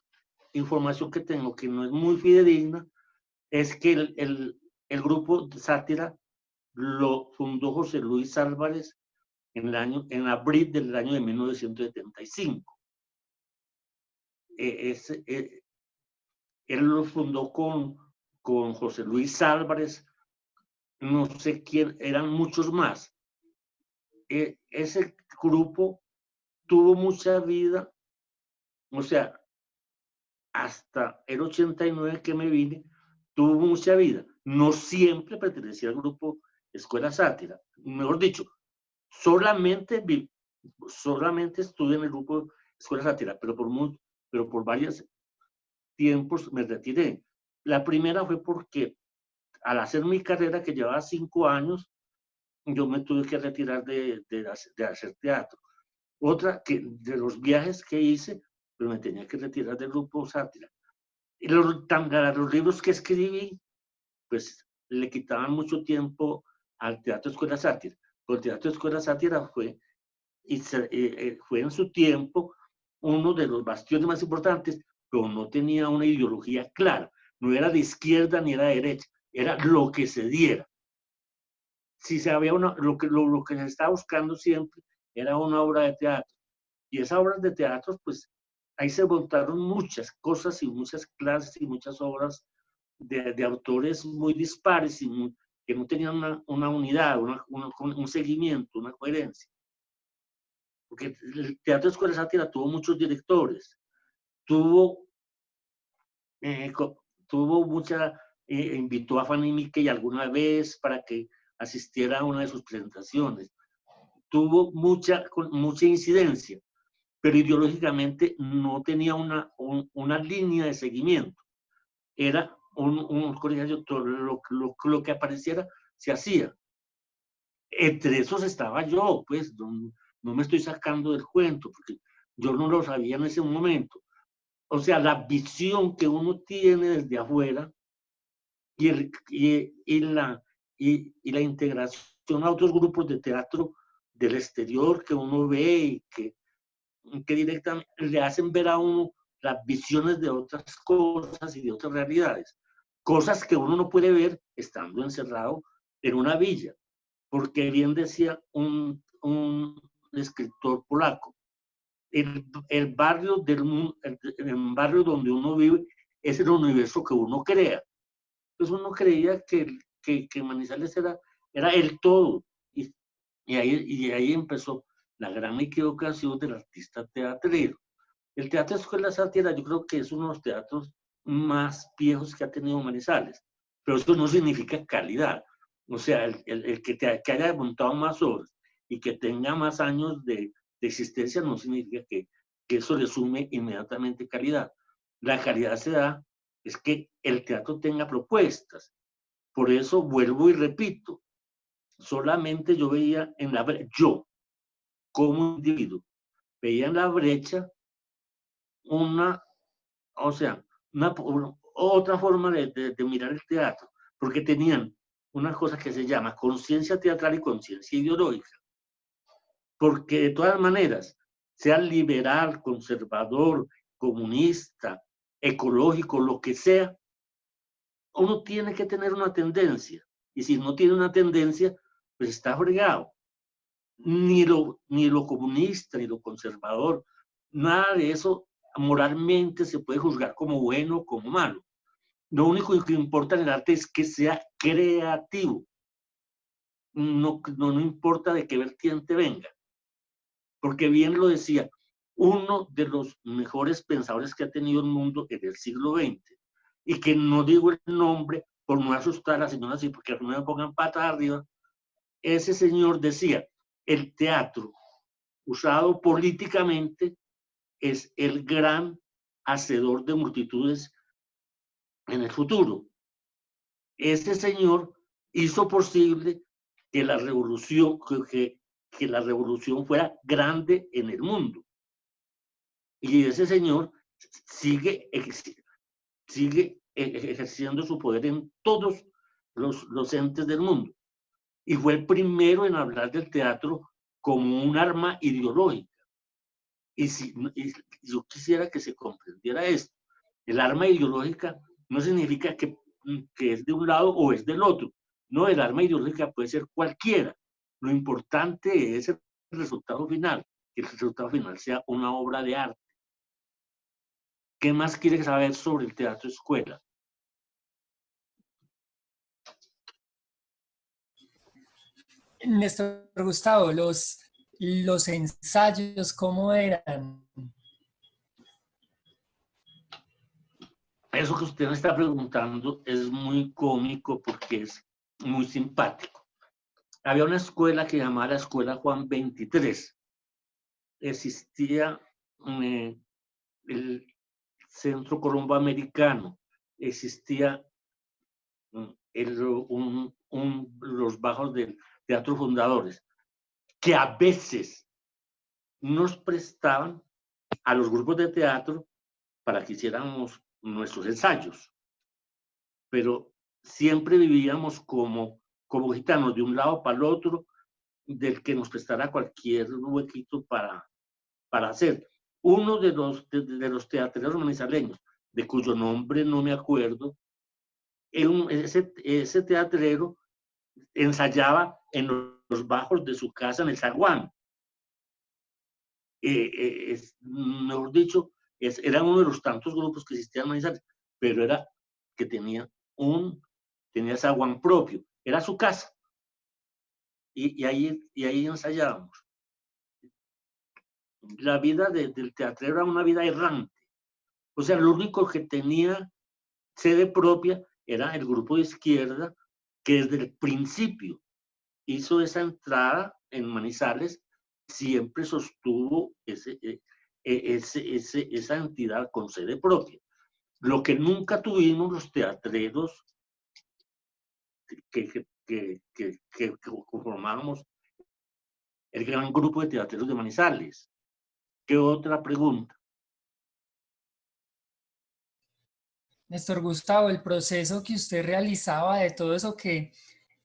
[SPEAKER 2] información que tengo, que no es muy fidedigna, es que el grupo de sátira lo fundó José Luis Álvarez en abril del año de 1975. Él lo fundó con José Luis Álvarez, no sé quién, eran muchos más. Ese grupo tuvo mucha vida, o sea, hasta el 89 que me vine, tuvo mucha vida. No siempre pertenecía al grupo Escuela Sátira. Mejor dicho, solamente estuve en el grupo Escuela Sátira, pero por varios tiempos me retiré. La primera fue porque al hacer mi carrera, que llevaba 5 años, yo me tuve que retirar de hacer teatro. Otra, que de los viajes que hice, pues me tenía que retirar del grupo Sátira. Y los libros que escribí, pues le quitaban mucho tiempo al Teatro Escuela Sátira. El Teatro Escuela Sátira fue en su tiempo uno de los bastiones más importantes, pero no tenía una ideología clara. No era de izquierda ni era de derecha, era lo que se diera. Si se había lo que se estaba buscando siempre era una obra de teatro. Y esas obras de teatro, pues ahí se montaron muchas cosas y muchas clases y muchas obras de autores muy dispares y que no tenían una unidad, un seguimiento, una coherencia. Porque el Teatro Escuela Sátira tuvo muchos directores, tuvo invitó a Fanny Mickey alguna vez para que asistiera a una de sus presentaciones. Tuvo mucha incidencia, pero ideológicamente no tenía una línea de seguimiento. Era un colegio, lo que apareciera se hacía. Entre esos estaba yo, pues no me estoy sacando del cuento, porque yo no lo sabía en ese momento. O sea, la visión que uno tiene desde afuera y la integración a otros grupos de teatro del exterior que uno ve y que directamente le hacen ver a uno las visiones de otras cosas y de otras realidades. Cosas que uno no puede ver estando encerrado en una villa. Porque bien decía un escritor polaco, el barrio donde uno vive es el universo que uno crea. Entonces uno creía que Manizales era el todo. Y ahí empezó la gran equivocación del artista teatrero. El Teatro Escuela Sátira yo creo que es uno de los teatros más viejos que ha tenido Manizales, pero eso no significa calidad. O sea, el que haya montado más obras y que tenga más años de existencia no significa que eso le sume inmediatamente calidad. La calidad se da es que el teatro tenga propuestas. Por eso vuelvo y repito, solamente yo veía yo como individuo, veía en la brecha otra forma de mirar el teatro, porque tenían una cosa que se llama conciencia teatral y conciencia ideológica. Porque de todas maneras, sea liberal, conservador, comunista, ecológico, lo que sea, uno tiene que tener una tendencia. Y si no tiene una tendencia, pues está fregado. Ni lo comunista, ni lo conservador, nada de eso moralmente se puede juzgar como bueno o como malo. Lo único que importa en el arte es que sea creativo. No importa de qué vertiente venga. Porque bien lo decía, uno de los mejores pensadores que ha tenido el mundo en el siglo XX, y que no digo el nombre por no asustar a la señora así, porque no me pongan patas arriba, ese señor decía, el teatro usado políticamente es el gran hacedor de multitudes en el futuro. Ese señor hizo posible que la revolución, que la revolución fuera grande en el mundo. Y ese señor sigue ejerciendo su poder en todos los entes del mundo. Y fue el primero en hablar del teatro como un arma ideológica. Y yo quisiera que se comprendiera esto. El arma ideológica no significa que es de un lado o es del otro. No, el arma ideológica puede ser cualquiera. Lo importante es el resultado final, que el resultado final sea una obra de arte. ¿Qué más quiere saber sobre el teatro escuela?
[SPEAKER 4] Néstor Gustavo, los ensayos, ¿cómo eran?
[SPEAKER 2] eso que usted me está preguntando es muy cómico porque es muy simpático. Había una escuela que llamaba la Escuela Juan 23. Existía el Centro Colombo Americano, existía los bajos del Teatro Fundadores, que a veces nos prestaban a los grupos de teatro para que hiciéramos nuestros ensayos, pero siempre vivíamos como gitanos, de un lado para el otro, del que nos prestara cualquier huequito para hacer. Uno de los teatreros manizaleños, de cuyo nombre no me acuerdo, ese teatrero ensayaba en los bajos de su casa en el zaguán. Mejor dicho, era uno de los tantos grupos que existían en Manizales, pero era que tenía zaguán propio, era su casa. Y ahí ensayábamos. La vida del teatrero era una vida errante. O sea, lo único que tenía sede propia era el grupo de izquierda, que desde el principio hizo esa entrada en Manizales, siempre sostuvo esa entidad con sede propia. Lo que nunca tuvimos los teatreros que conformábamos el gran grupo de teatreros de Manizales. ¿Qué otra pregunta?
[SPEAKER 4] Néstor Gustavo, el proceso que usted realizaba de todo eso que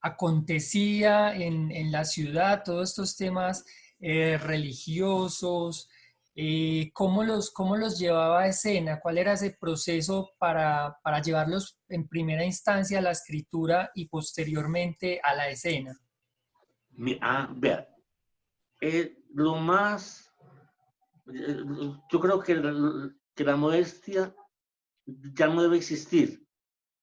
[SPEAKER 4] acontecía en la ciudad, todos estos temas religiosos, ¿cómo los llevaba a escena? ¿Cuál era ese proceso para llevarlos en primera instancia a la escritura y posteriormente a la escena?
[SPEAKER 2] Vea, lo más, yo creo que la modestia ya no debe existir.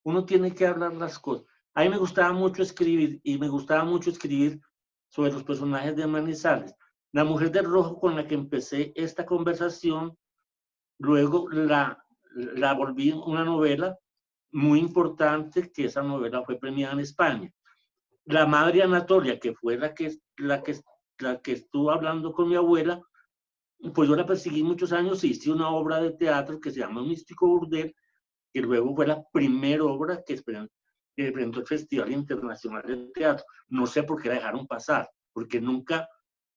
[SPEAKER 2] Uno tiene que hablar las cosas. A mí me gustaba mucho escribir, y me gustaba mucho escribir sobre los personajes de Manizales. La mujer de rojo, con la que empecé esta conversación, luego la volví una novela muy importante, que esa novela fue premiada en España. La madre Anatolia, que fue la que estuvo hablando con mi abuela, pues yo la perseguí muchos años y hice una obra de teatro que se llama Místico Burdel, que luego fue la primera obra que presentó el Festival Internacional de Teatro. No sé por qué la dejaron pasar, porque nunca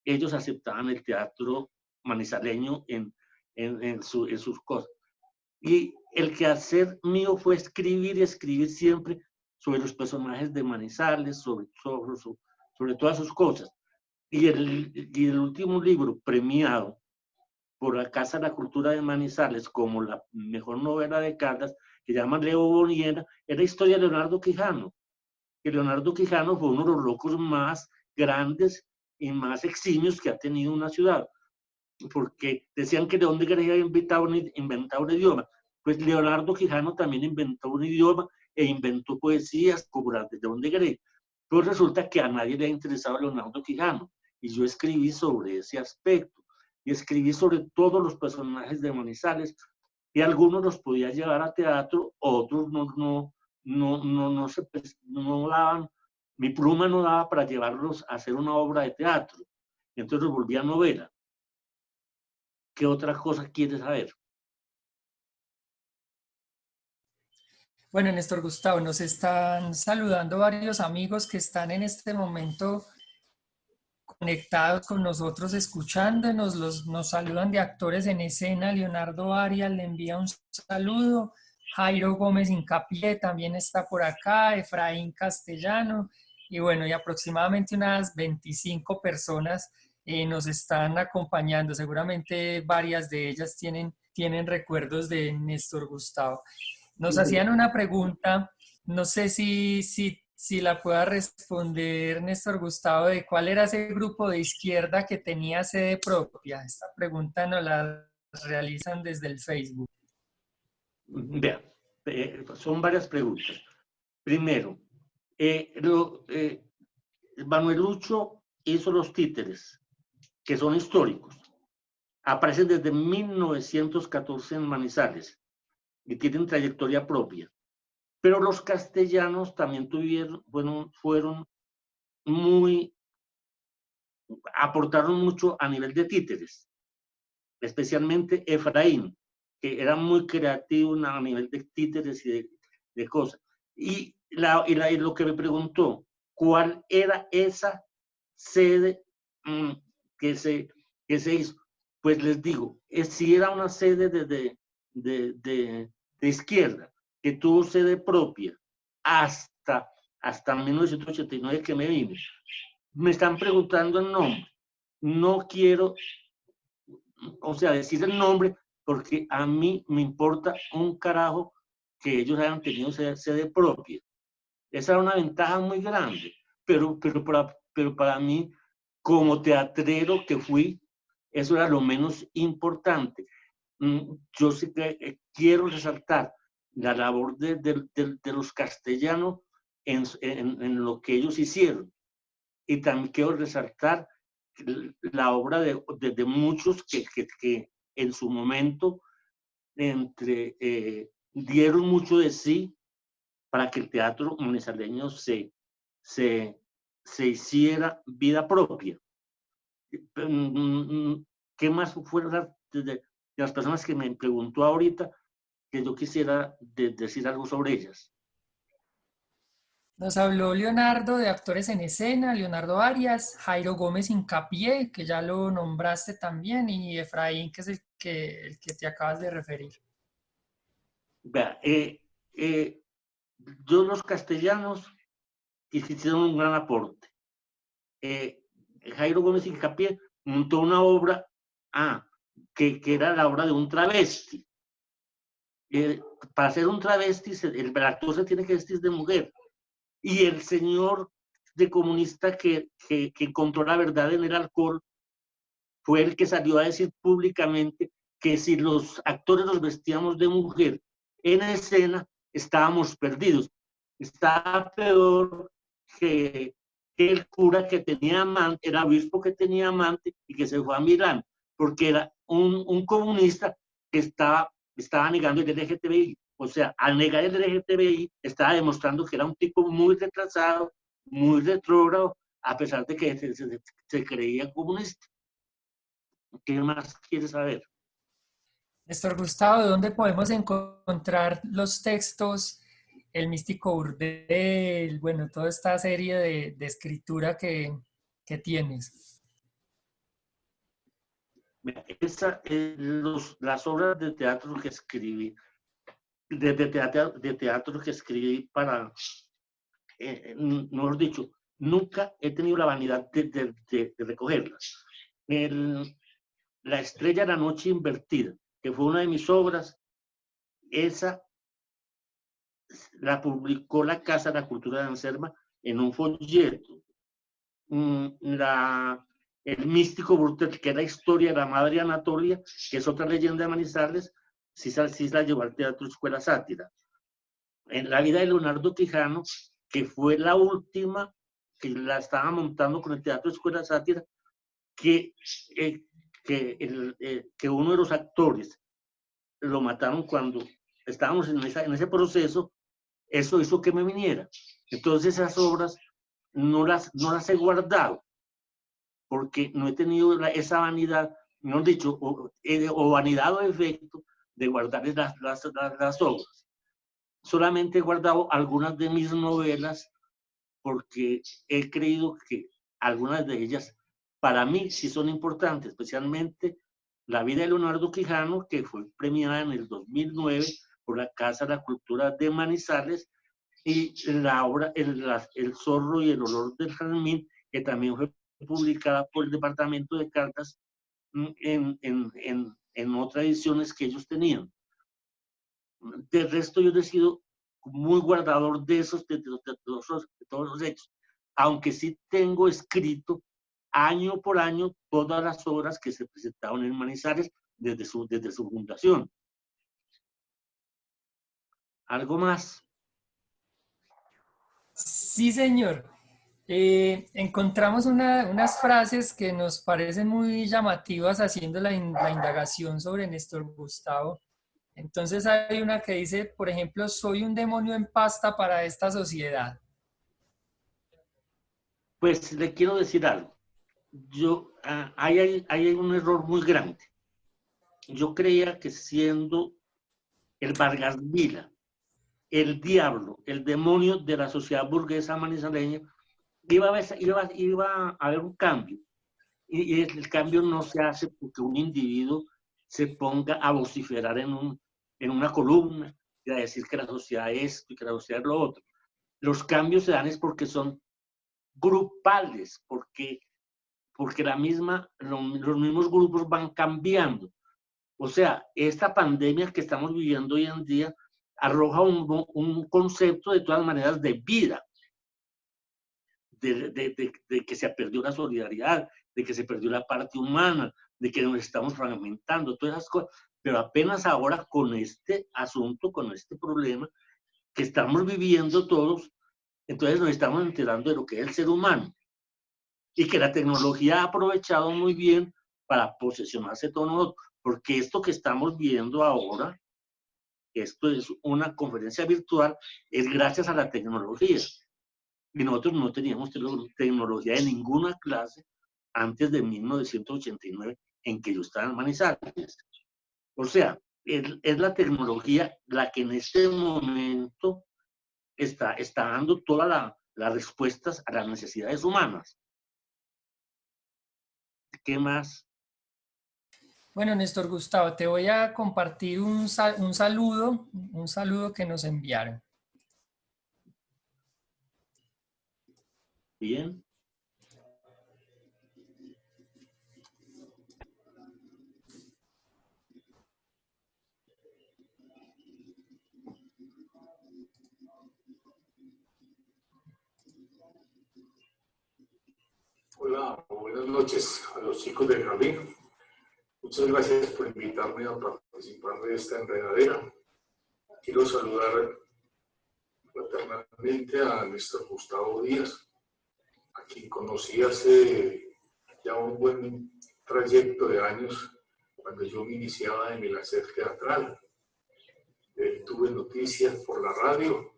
[SPEAKER 2] ellos aceptaban el teatro manizaleño en sus cosas. Y el quehacer mío fue escribir y escribir siempre sobre los personajes de Manizales, sobre todas sus cosas. Y el último libro premiado por la Casa de la Cultura de Manizales como la mejor novela de Caldas, que llama Leo Boniera, es la historia de Leonardo Quijano. Que Leonardo Quijano fue uno de los locos más grandes y más eximios que ha tenido una ciudad. Porque decían que León de Grey había inventado un idioma. Pues Leonardo Quijano también inventó un idioma e inventó poesías como las de León de Grey. Pues resulta que a nadie le ha interesado Leonardo Quijano. Y yo escribí sobre ese aspecto. Y escribí sobre todos los personajes de Manizales. Y algunos los podía llevar a teatro, otros no daban. Mi pluma no daba para llevarlos a hacer una obra de teatro. Entonces los volví a novela. ¿Qué otra cosa quieres saber?
[SPEAKER 4] Bueno, Néstor Gustavo, nos están saludando varios amigos que están en este momento conectados con nosotros, escuchándonos. Nos saludan de Actores en Escena. Leonardo Arias le envía un saludo. Jairo Gómez Incapié también está por acá. Efraín Castellano. Y bueno, y aproximadamente unas 25 personas nos están acompañando. Seguramente varias de ellas tienen recuerdos de Néstor Gustavo. Nos hacían una pregunta, no sé si la pueda responder Néstor Gustavo, de cuál era ese grupo de izquierda que tenía sede propia. Esta pregunta nos la realizan desde el Facebook.
[SPEAKER 2] Vean, son varias preguntas. Primero, Manuel Lucho hizo los títeres, que son históricos. Aparecen desde 1914 en Manizales. y tienen trayectoria propia. Pero los castellanos también fueron muy, aportaron mucho a nivel de títeres, especialmente Efraín, que era muy creativo a nivel de títeres y de cosas. Y lo que me preguntó, ¿cuál era esa sede que se hizo? Pues les digo, si era una sede de izquierda, que tuvo sede propia hasta 1989 que me vine. Me están preguntando el nombre. No quiero, o sea, decir el nombre, porque a mí me importa un carajo que ellos hayan tenido sede propia. Esa era una ventaja muy grande, pero para mí, como teatrero que fui, eso era lo menos importante. Yo sí que quiero resaltar la labor de los castellanos en lo que ellos hicieron. Y también quiero resaltar la obra de muchos que en su momento dieron mucho de sí para que el teatro manizaleño se hiciera vida propia. ¿Qué más fueron de las personas que me preguntó ahorita que yo quisiera decir algo sobre ellas?
[SPEAKER 4] Nos habló Leonardo de actores en escena, Leonardo Arias, Jairo Gómez Hincapié, que ya lo nombraste también, y Efraín, que es el que te acabas de referir.
[SPEAKER 2] Vea, los castellanos hicieron un gran aporte. Jairo Gómez Hincapié montó una obra que era la obra de un travesti. Para ser un travesti, el actor se tiene que vestir de mujer. Y el señor de comunista que encontró la verdad en el alcohol fue el que salió a decir públicamente que si los actores nos vestíamos de mujer en escena, estábamos perdidos. Estaba peor que el cura que tenía amante, el obispo que tenía amante y que se fue a Milán, porque era un comunista que estaba negando el LGTBI. O sea, al negar el LGTBI, estaba demostrando que era un tipo muy retrasado, muy retrógrado, a pesar de que se creía comunista. ¿Qué más quieres saber?
[SPEAKER 4] Néstor Gustavo, ¿dónde podemos encontrar los textos, el místico burdel, bueno, toda esta serie de escritura que tienes?
[SPEAKER 2] Las obras de teatro que escribí, de teatro que escribí para, mejor dicho, nunca he tenido la vanidad de recogerlas. La estrella de la noche invertida, que fue una de mis obras, esa la publicó la Casa de la Cultura de Anserma en un folleto. El místico Brutel, que es la historia de la Madre Anatolia, que es otra leyenda de Manizales, sí la llevó al Teatro Escuela Sátira. En la vida de Leonardo Quijano, que fue la última que la estaba montando con el Teatro Escuela Sátira, que uno de los actores lo mataron cuando estábamos en ese proceso. Eso hizo que me viniera. Entonces esas obras no las he guardado porque no he tenido esa vanidad, mejor dicho, o vanidad o efecto de guardar las obras. Solamente he guardado algunas de mis novelas porque he creído que algunas de ellas para mí sí son importantes, especialmente La vida de Leonardo Quijano, que fue premiada en el 2009 por la Casa de la Cultura de Manizales, y la obra El zorro y el olor del jazmín, que también fue publicada por el Departamento de Cartas en otras ediciones que ellos tenían. De resto, yo he sido muy guardador de todos los hechos, aunque sí tengo escrito año por año todas las obras que se presentaron en Manizales desde su fundación. ¿Algo más?
[SPEAKER 4] Sí, señor. Encontramos unas frases que nos parecen muy llamativas haciendo la indagación sobre Néstor Gustavo. Entonces hay una que dice, por ejemplo, soy un demonio en pasta para esta sociedad.
[SPEAKER 2] Pues le quiero decir algo. Hay un error muy grande. Yo creía que siendo el Vargas Vila, el diablo, el demonio de la sociedad burguesa manizaleña, iba a haber un cambio. Y el cambio no se hace porque un individuo se ponga a vociferar en una columna y a decir que la sociedad es esto y que la sociedad es lo otro. Los cambios se dan es porque son grupales, porque los mismos grupos van cambiando. O sea, esta pandemia que estamos viviendo hoy en día arroja un concepto de todas maneras de vida, de que se perdió la solidaridad, de que se perdió la parte humana, de que nos estamos fragmentando, todas esas cosas. Pero apenas ahora con este asunto, con este problema que estamos viviendo todos, entonces nos estamos enterando de lo que es el ser humano y que la tecnología ha aprovechado muy bien para posesionarse todo nosotros, porque esto que estamos viendo ahora, esto es una conferencia virtual, es gracias a la tecnología. Y nosotros no teníamos tecnología de ninguna clase antes de 1989, en que yo estaba en Manizales. O sea, es la tecnología la que en este momento está dando todas las respuestas a las necesidades humanas. ¿Qué más?
[SPEAKER 4] Bueno, Néstor Gustavo, te voy a compartir un saludo que nos enviaron.
[SPEAKER 2] Bien.
[SPEAKER 5] Hola, buenas noches a los chicos del jardín. Muchas gracias por invitarme a participar de esta enredadera. Quiero saludar fraternalmente a Néstor Gustavo Díaz, a quien conocí hace ya un buen trayecto de años, cuando yo me iniciaba en el hacer teatral. Tuve noticias por la radio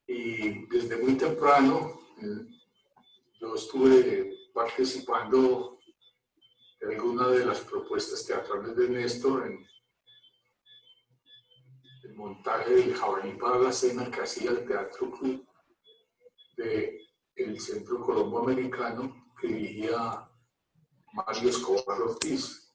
[SPEAKER 5] y desde muy temprano yo estuve participando de algunas de las propuestas teatrales de Néstor en el montaje del Jabalí para la Cena que hacía el Teatro Club del Centro Colombo Americano, que dirigía Mario Escobar Ortiz.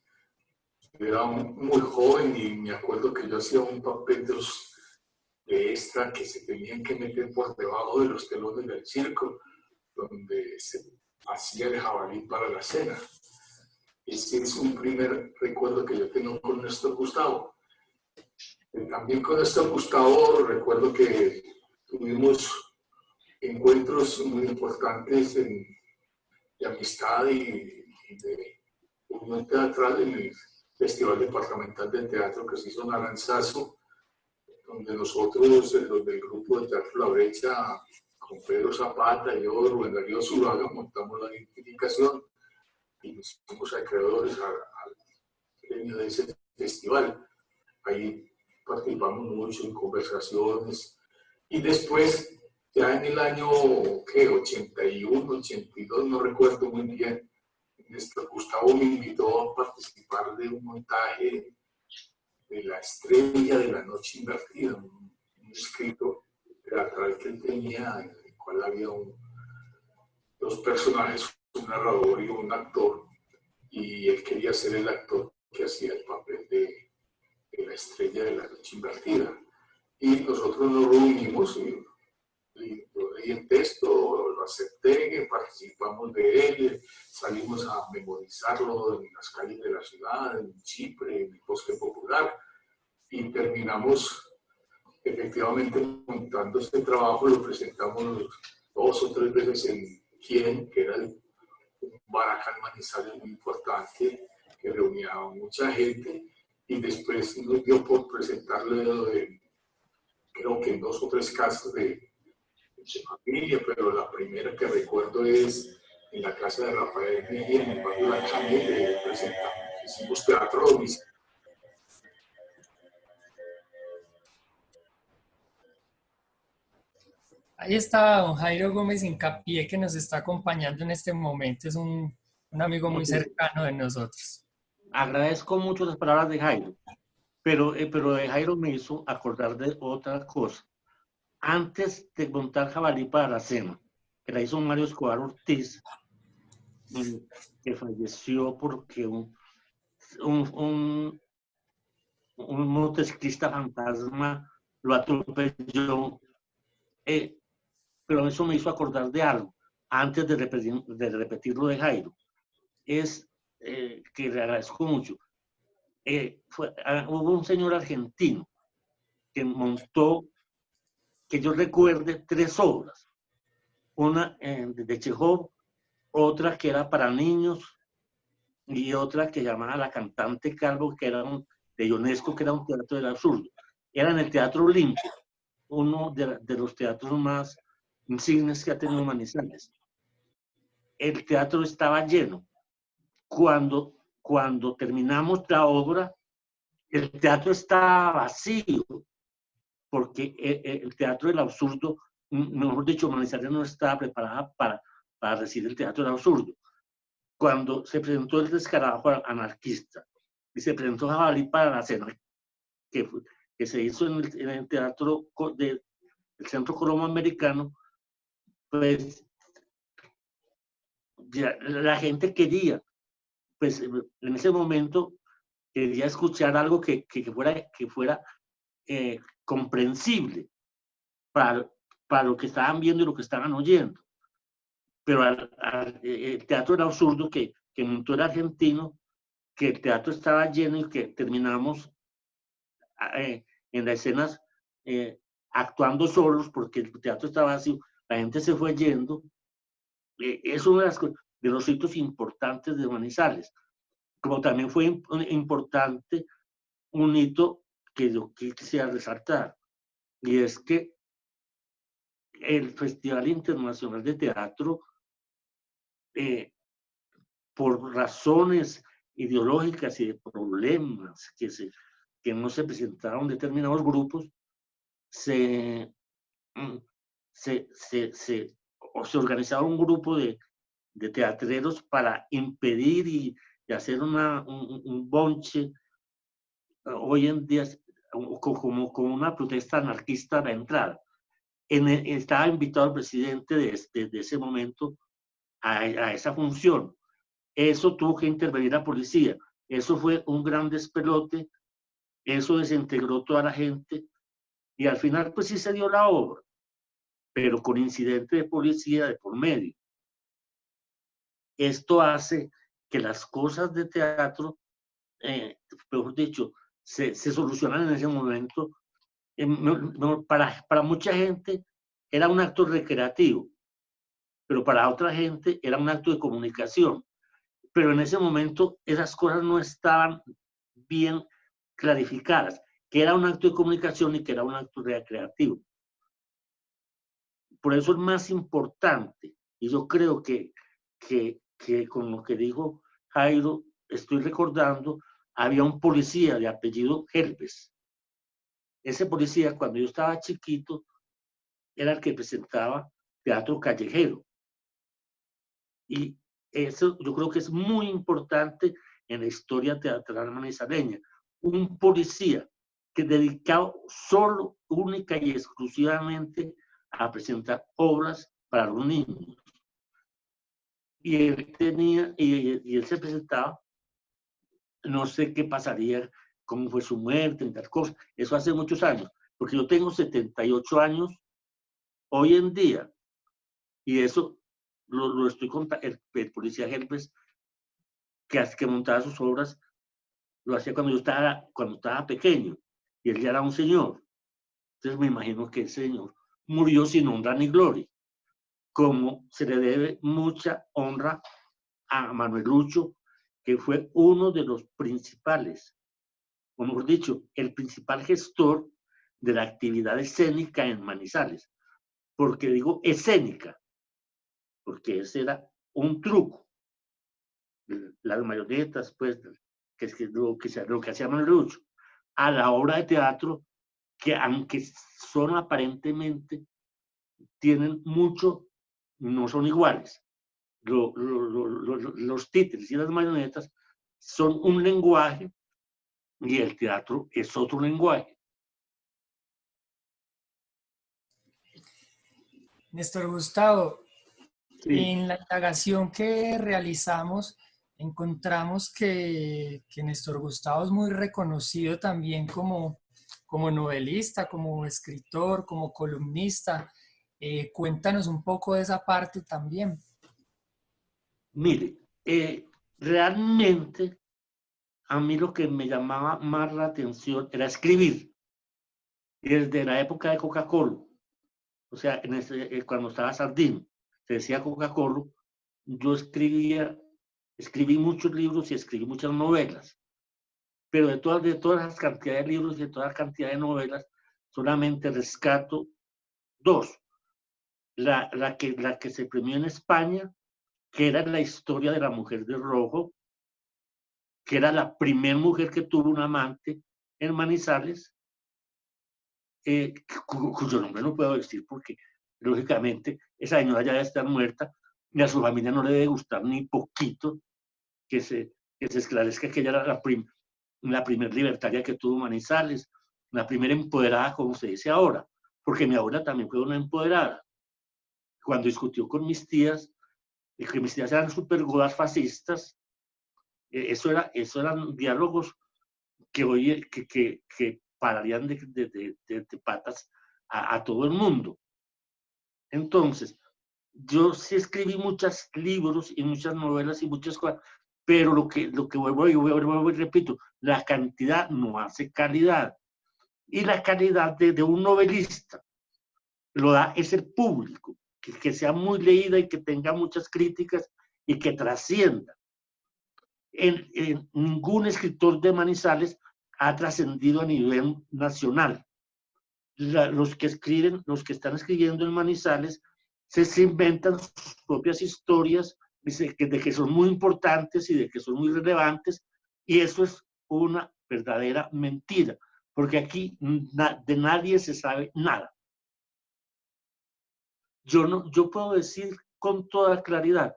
[SPEAKER 5] Yo era muy joven y me acuerdo que yo hacía un papel de extra que se tenían que meter por debajo de los telones del circo, donde se hacía el Jabalí para la Cena. Ese es un primer recuerdo que yo tengo con Néstor Gustavo. También con Néstor Gustavo recuerdo que tuvimos encuentros muy importantes de amistad y de unión teatral en el Festival Departamental de Teatro que se hizo en Aranzazu, donde nosotros, los del grupo de Teatro La Brecha, con Pedro Zapata y yo, Rubén Darío Zuluaga, montamos la identificación y nos fuimos acreedores al premio de ese festival. Ahí participamos mucho en conversaciones y después, ya en el año 81, 82, no recuerdo muy bien, Néstor Gustavo me invitó a participar de un montaje de La Estrella de la Noche Invertida, un escrito teatral que él tenía, en el cual había dos personajes, un narrador y un actor, y él quería ser el actor que hacía el papel de La Estrella de la Noche Invertida. Y nosotros nos reunimos y yo leí el texto, lo acepté, participamos de él, salimos a memorizarlo en las calles de la ciudad, en Chipre, en el Bosque Popular, y terminamos efectivamente montando este trabajo, lo presentamos 2 o 3 veces en Quién, que era un Baracán Manizales muy importante, que reunía a mucha gente, y después nos dio por presentarle, creo que en 2 o 3 casos de familia, pero la primera que recuerdo es en la casa de Rafael Mejía, en el barrio de La Calle, presentamos, hicimos teatro domiciliario
[SPEAKER 4] Ahí está don Jairo Gómez Incapié, que nos está acompañando en este momento. Es un amigo muy cercano de nosotros.
[SPEAKER 2] Agradezco mucho las palabras de Jairo, pero de Jairo me hizo acordar de otra cosa. Antes de montar Jabalí para la cena, que la hizo Mario Escobar Ortiz, que falleció porque un motociclista fantasma lo atropelló, pero eso me hizo acordar de algo, antes de repetirlo de Jairo. Es que le agradezco mucho. Hubo un señor argentino que montó, que yo recuerde, 3 obras. Una de Chekhov, otra que era para niños y otra que llamaba La Cantante Calvo, que era de Ionesco, que era un teatro del absurdo. Era en el Teatro Olimpia, uno de los teatros más insignes que ha tenido Manizales. El teatro estaba lleno. Cuando terminamos la obra, el teatro estaba vacío, porque el teatro del absurdo, mejor dicho, Manizales no estaba preparada para recibir el teatro del absurdo. Cuando se presentó El Descarajo Anarquista y se presentó Jabalí para la cena, que se hizo en el teatro del Centro Colombo Americano, pues ya, la gente quería, pues en ese momento quería escuchar algo que fuera comprensible para lo que estaban viendo y lo que estaban oyendo. Pero el teatro era absurdo, que montó el argentino, que el teatro estaba lleno y que terminamos en las escenas actuando solos porque el teatro estaba vacío, la gente se fue yendo. Es uno de los hitos importantes de Manizales, como también fue importante un hito que yo quisiera resaltar, y es que el Festival Internacional de Teatro, por razones ideológicas y de problemas que no se presentaron determinados grupos, se organizaba un grupo de teatreros para impedir y hacer un bonche, hoy en día como una protesta anarquista a la entrada. Estaba invitado el presidente de ese momento a esa función. Eso tuvo que intervenir la policía. Eso fue un gran despelote. Eso desintegró toda la gente. Y al final, pues sí se dio la obra, pero con incidente de policía de por medio. Esto hace que las cosas de teatro, mejor dicho, se solucionan en ese momento. Para mucha gente era un acto recreativo, pero para otra gente era un acto de comunicación. Pero en ese momento esas cosas no estaban bien clarificadas, que era un acto de comunicación y que era un acto recreativo. Por eso es más importante, y yo creo que con lo que dijo Jairo, estoy recordando, había un policía de apellido Helves. Ese policía, cuando yo estaba chiquito, era el que presentaba teatro callejero. Y eso yo creo que es muy importante en la historia teatral manizaleña. Un policía que dedicado solo, única y exclusivamente a presentar obras para los niños. Y él se presentaba, no sé qué pasaría, cómo fue su muerte, en tal cosa. Eso hace muchos años, porque yo tengo 78 años hoy en día, y eso lo estoy contando. El policía Helves, que montaba sus obras, lo hacía cuando estaba pequeño, y él ya era un señor. Entonces me imagino que el señor murió sin honra ni gloria, como se le debe mucha honra a Manuel Lucho, que fue uno de los principales, o mejor dicho, el principal gestor de la actividad escénica en Manizales. Porque digo escénica, porque ese era un truco. Las marionetas, pues, que es lo que hacía Manuel Lucho, a la obra de teatro, que aunque son aparentemente tienen mucho, no son iguales. Los títeres y las marionetas son un lenguaje y el teatro es otro lenguaje.
[SPEAKER 4] Néstor Gustavo,
[SPEAKER 2] Sí.
[SPEAKER 4] en la indagación que realizamos, encontramos que Néstor Gustavo es muy reconocido también como novelista, como escritor, como columnista. Cuéntanos un poco de esa parte también.
[SPEAKER 2] Mire, realmente a mí lo que me llamaba más la atención era escribir. Desde la época de Coca-Cola, o sea, cuando estaba Sardín, se decía Coca-Cola, yo escribí muchos libros y escribí muchas novelas, pero de todas las cantidades de libros y de toda la cantidad de novelas, solamente rescato dos. La que se premió en España, que era la historia de la mujer de rojo, que era la primera mujer que tuvo un amante en Manizales, cuyo nombre no puedo decir porque, lógicamente, esa señora ya debe estar muerta y a su familia no le debe gustar ni poquito que se esclarezca que ella era la primera libertaria que tuvo Manizales, la primera empoderada, como se dice ahora, porque mi abuela también fue una empoderada. Cuando discutió con mis tías, que mis tías eran súper godas fascistas, eso eran diálogos que hoy que pararían de patas a todo el mundo. Entonces, yo sí escribí muchos libros y muchas novelas y muchas cosas, pero lo que vuelvo y repito, la cantidad no hace calidad. Y la calidad de un novelista lo da es el público, que sea muy leída y que tenga muchas críticas y que trascienda. Ningún escritor de Manizales ha trascendido a nivel nacional. Los que están escribiendo en Manizales, se inventan sus propias historias de que son muy importantes y de que son muy relevantes, y eso es una verdadera mentira, porque aquí de nadie se sabe nada. Yo puedo decir con toda claridad,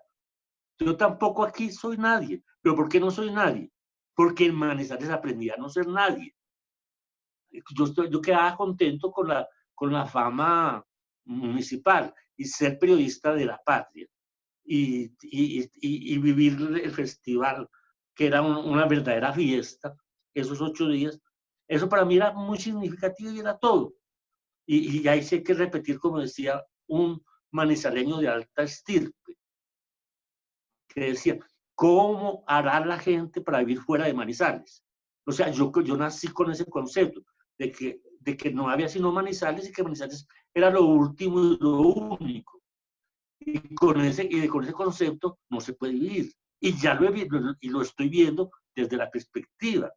[SPEAKER 2] yo tampoco aquí soy nadie. ¿Pero por qué no soy nadie? Porque en Manizales aprendí a no ser nadie. Yo quedaba contento con la fama municipal y ser periodista de la patria y vivir el festival, que era una verdadera fiesta, esos 8 días. Eso para mí era muy significativo y era todo. Y ahí sí hay que repetir, como decía un manizaleño de alta estirpe, que decía, ¿cómo hará la gente para vivir fuera de Manizales? O sea, yo nací con ese concepto de que no había sino Manizales y que Manizales era lo último y lo único. Y con ese concepto no se puede vivir. Y ya lo estoy viendo desde la perspectiva,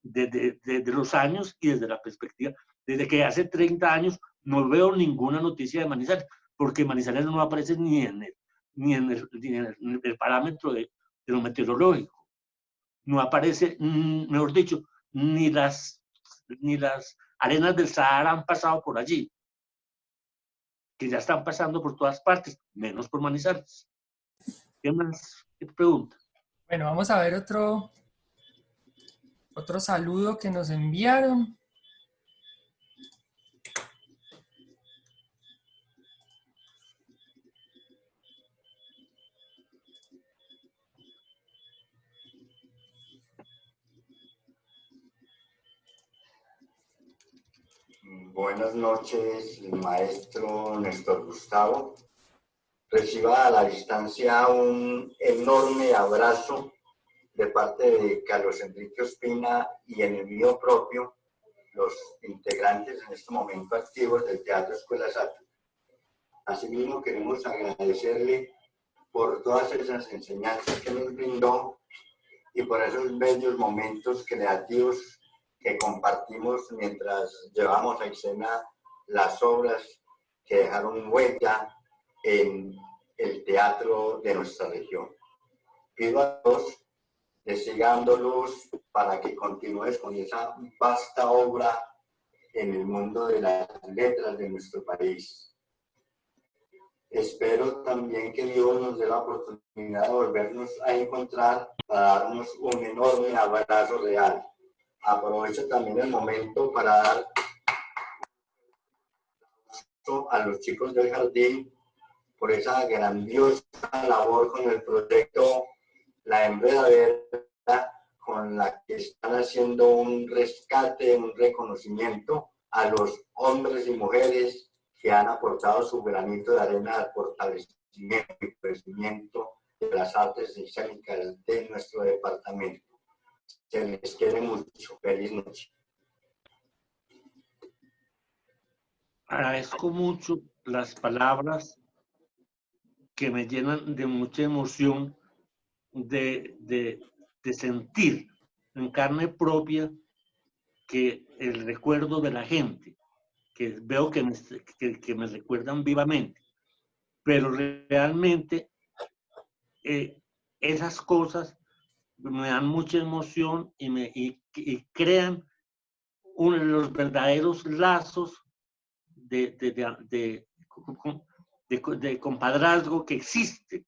[SPEAKER 2] desde los años y desde la perspectiva. Desde que hace 30 años no veo ninguna noticia de Manizales, porque Manizales no aparece ni en el parámetro de lo meteorológico. No aparece, mejor dicho, ni las arenas del Sahara han pasado por allí, que ya están pasando por todas partes, menos por Manizales. ¿Qué más? ¿Qué pregunta?
[SPEAKER 4] Bueno, vamos a ver otro saludo que nos enviaron.
[SPEAKER 6] Buenas noches, maestro Néstor Gustavo. Reciba a la distancia un enorme abrazo de parte de Carlos Enrique Ospina y en el mío propio, los integrantes en este momento activos del Teatro Escuela Sato. Asimismo, queremos agradecerle por todas esas enseñanzas que nos brindó y por esos bellos momentos creativos que compartimos mientras llevamos a escena las obras que dejaron huella en el teatro de nuestra región. Pido a Dios que siga dando luz para que continúes con esa vasta obra en el mundo de las letras de nuestro país. Espero también que Dios nos dé la oportunidad de volvernos a encontrar para darnos un enorme abrazo real. Aprovecho también el momento para dar a los chicos del jardín por esa grandiosa labor con el proyecto La Enredadera, con la que están haciendo un rescate, un reconocimiento a los hombres y mujeres que han aportado su granito de arena al fortalecimiento y crecimiento de las artes escénicas de nuestro departamento. Se les quiere mucho. Feliz noche.
[SPEAKER 2] Agradezco mucho las palabras que me llenan de mucha emoción, de sentir en carne propia que el recuerdo de la gente, que veo que me recuerdan vivamente, pero realmente esas cosas me dan mucha emoción y crean uno de los verdaderos lazos de compadrazgo que existe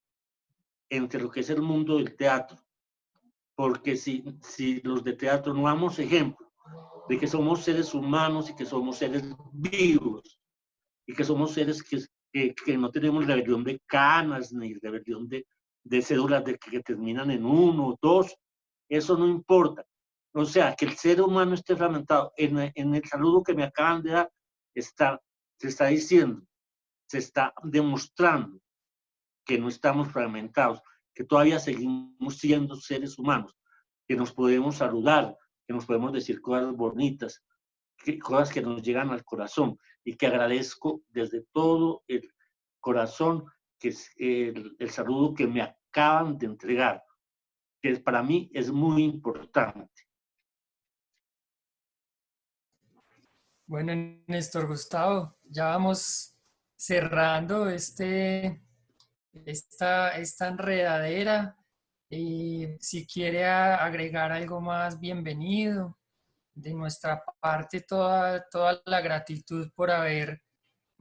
[SPEAKER 2] entre lo que es el mundo del teatro. Porque si los de teatro no damos ejemplo de que somos seres humanos y que somos seres vivos y que somos seres que no tenemos rebelión de canas ni rebelión de cédulas que terminan en 1 o 2, eso no importa. O sea, que el ser humano esté fragmentado. En el saludo que me acaban de dar se está diciendo, se está demostrando que no estamos fragmentados, que todavía seguimos siendo seres humanos, que nos podemos saludar, que nos podemos decir cosas bonitas, cosas que nos llegan al corazón, y que agradezco desde todo el corazón que es el saludo que me acaban de entregar, que para mí es muy importante.
[SPEAKER 4] Bueno, Néstor Gustavo, ya vamos cerrando esta enredadera. Si quiere agregar algo más, bienvenido. De nuestra parte, toda la gratitud por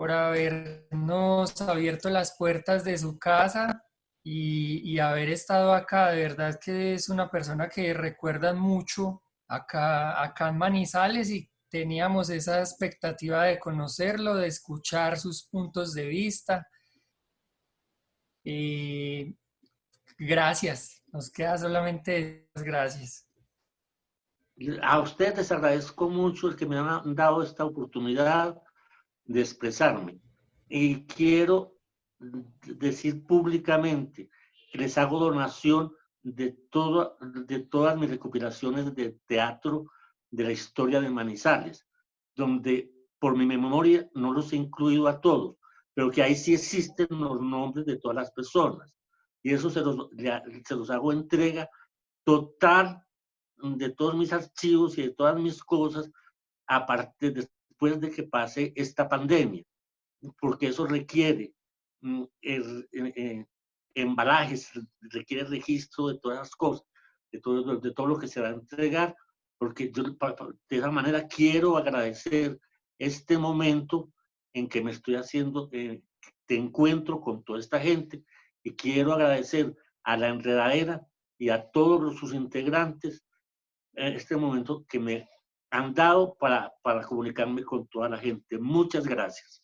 [SPEAKER 4] habernos abierto las puertas de su casa y haber estado acá. De verdad que es una persona que recuerdan mucho acá en Manizales, y teníamos esa expectativa de conocerlo, de escuchar sus puntos de vista. Gracias, nos queda solamente gracias.
[SPEAKER 2] A ustedes les agradezco mucho el que me han dado esta oportunidad de expresarme. Y quiero decir públicamente que les hago donación de todas mis recopilaciones de teatro de la historia de Manizales, donde por mi memoria no los he incluido a todos, pero que ahí sí existen los nombres de todas las personas. Y eso se los hago entrega total de todos mis archivos y de todas mis cosas, aparte después de que pase esta pandemia, porque eso requiere embalajes, requiere registro de todas las cosas, de todo lo que se va a entregar, porque yo de esa manera quiero agradecer este momento en que me estoy haciendo de encuentro con toda esta gente, y quiero agradecer a la enredadera y a todos sus integrantes este momento que me han dado para comunicarme con toda la gente. Muchas gracias.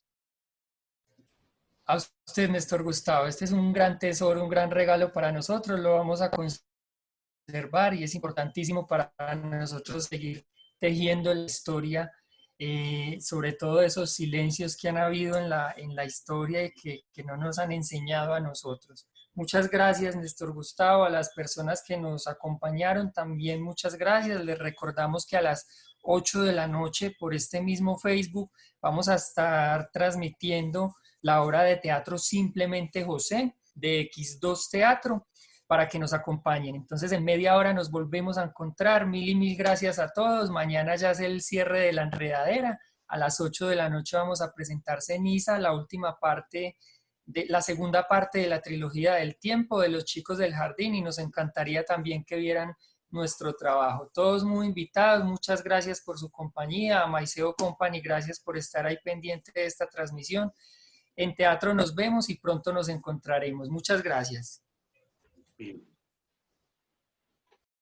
[SPEAKER 4] A usted, Néstor Gustavo, este es un gran tesoro, un gran regalo para nosotros, lo vamos a conservar y es importantísimo para nosotros seguir tejiendo la historia, sobre todo esos silencios que han habido en la historia y que no nos han enseñado a nosotros. Muchas gracias, Néstor Gustavo, a las personas que nos acompañaron también muchas gracias. Les recordamos que a las 8 de la noche por este mismo Facebook vamos a estar transmitiendo la obra de teatro Simplemente José de X2 Teatro para que nos acompañen. Entonces en media hora nos volvemos a encontrar. Mil y mil gracias a todos. Mañana ya es el cierre de la enredadera. A las 8 de la noche vamos a presentar Ceniza, la última parte, la segunda parte de la trilogía del tiempo de los chicos del jardín, y nos encantaría también que vieran nuestro trabajo. Todos muy invitados, muchas gracias por su compañía. A Maiceo Company, gracias por estar ahí pendiente de esta transmisión. En teatro nos vemos y pronto nos encontraremos. Muchas gracias.
[SPEAKER 2] Bien.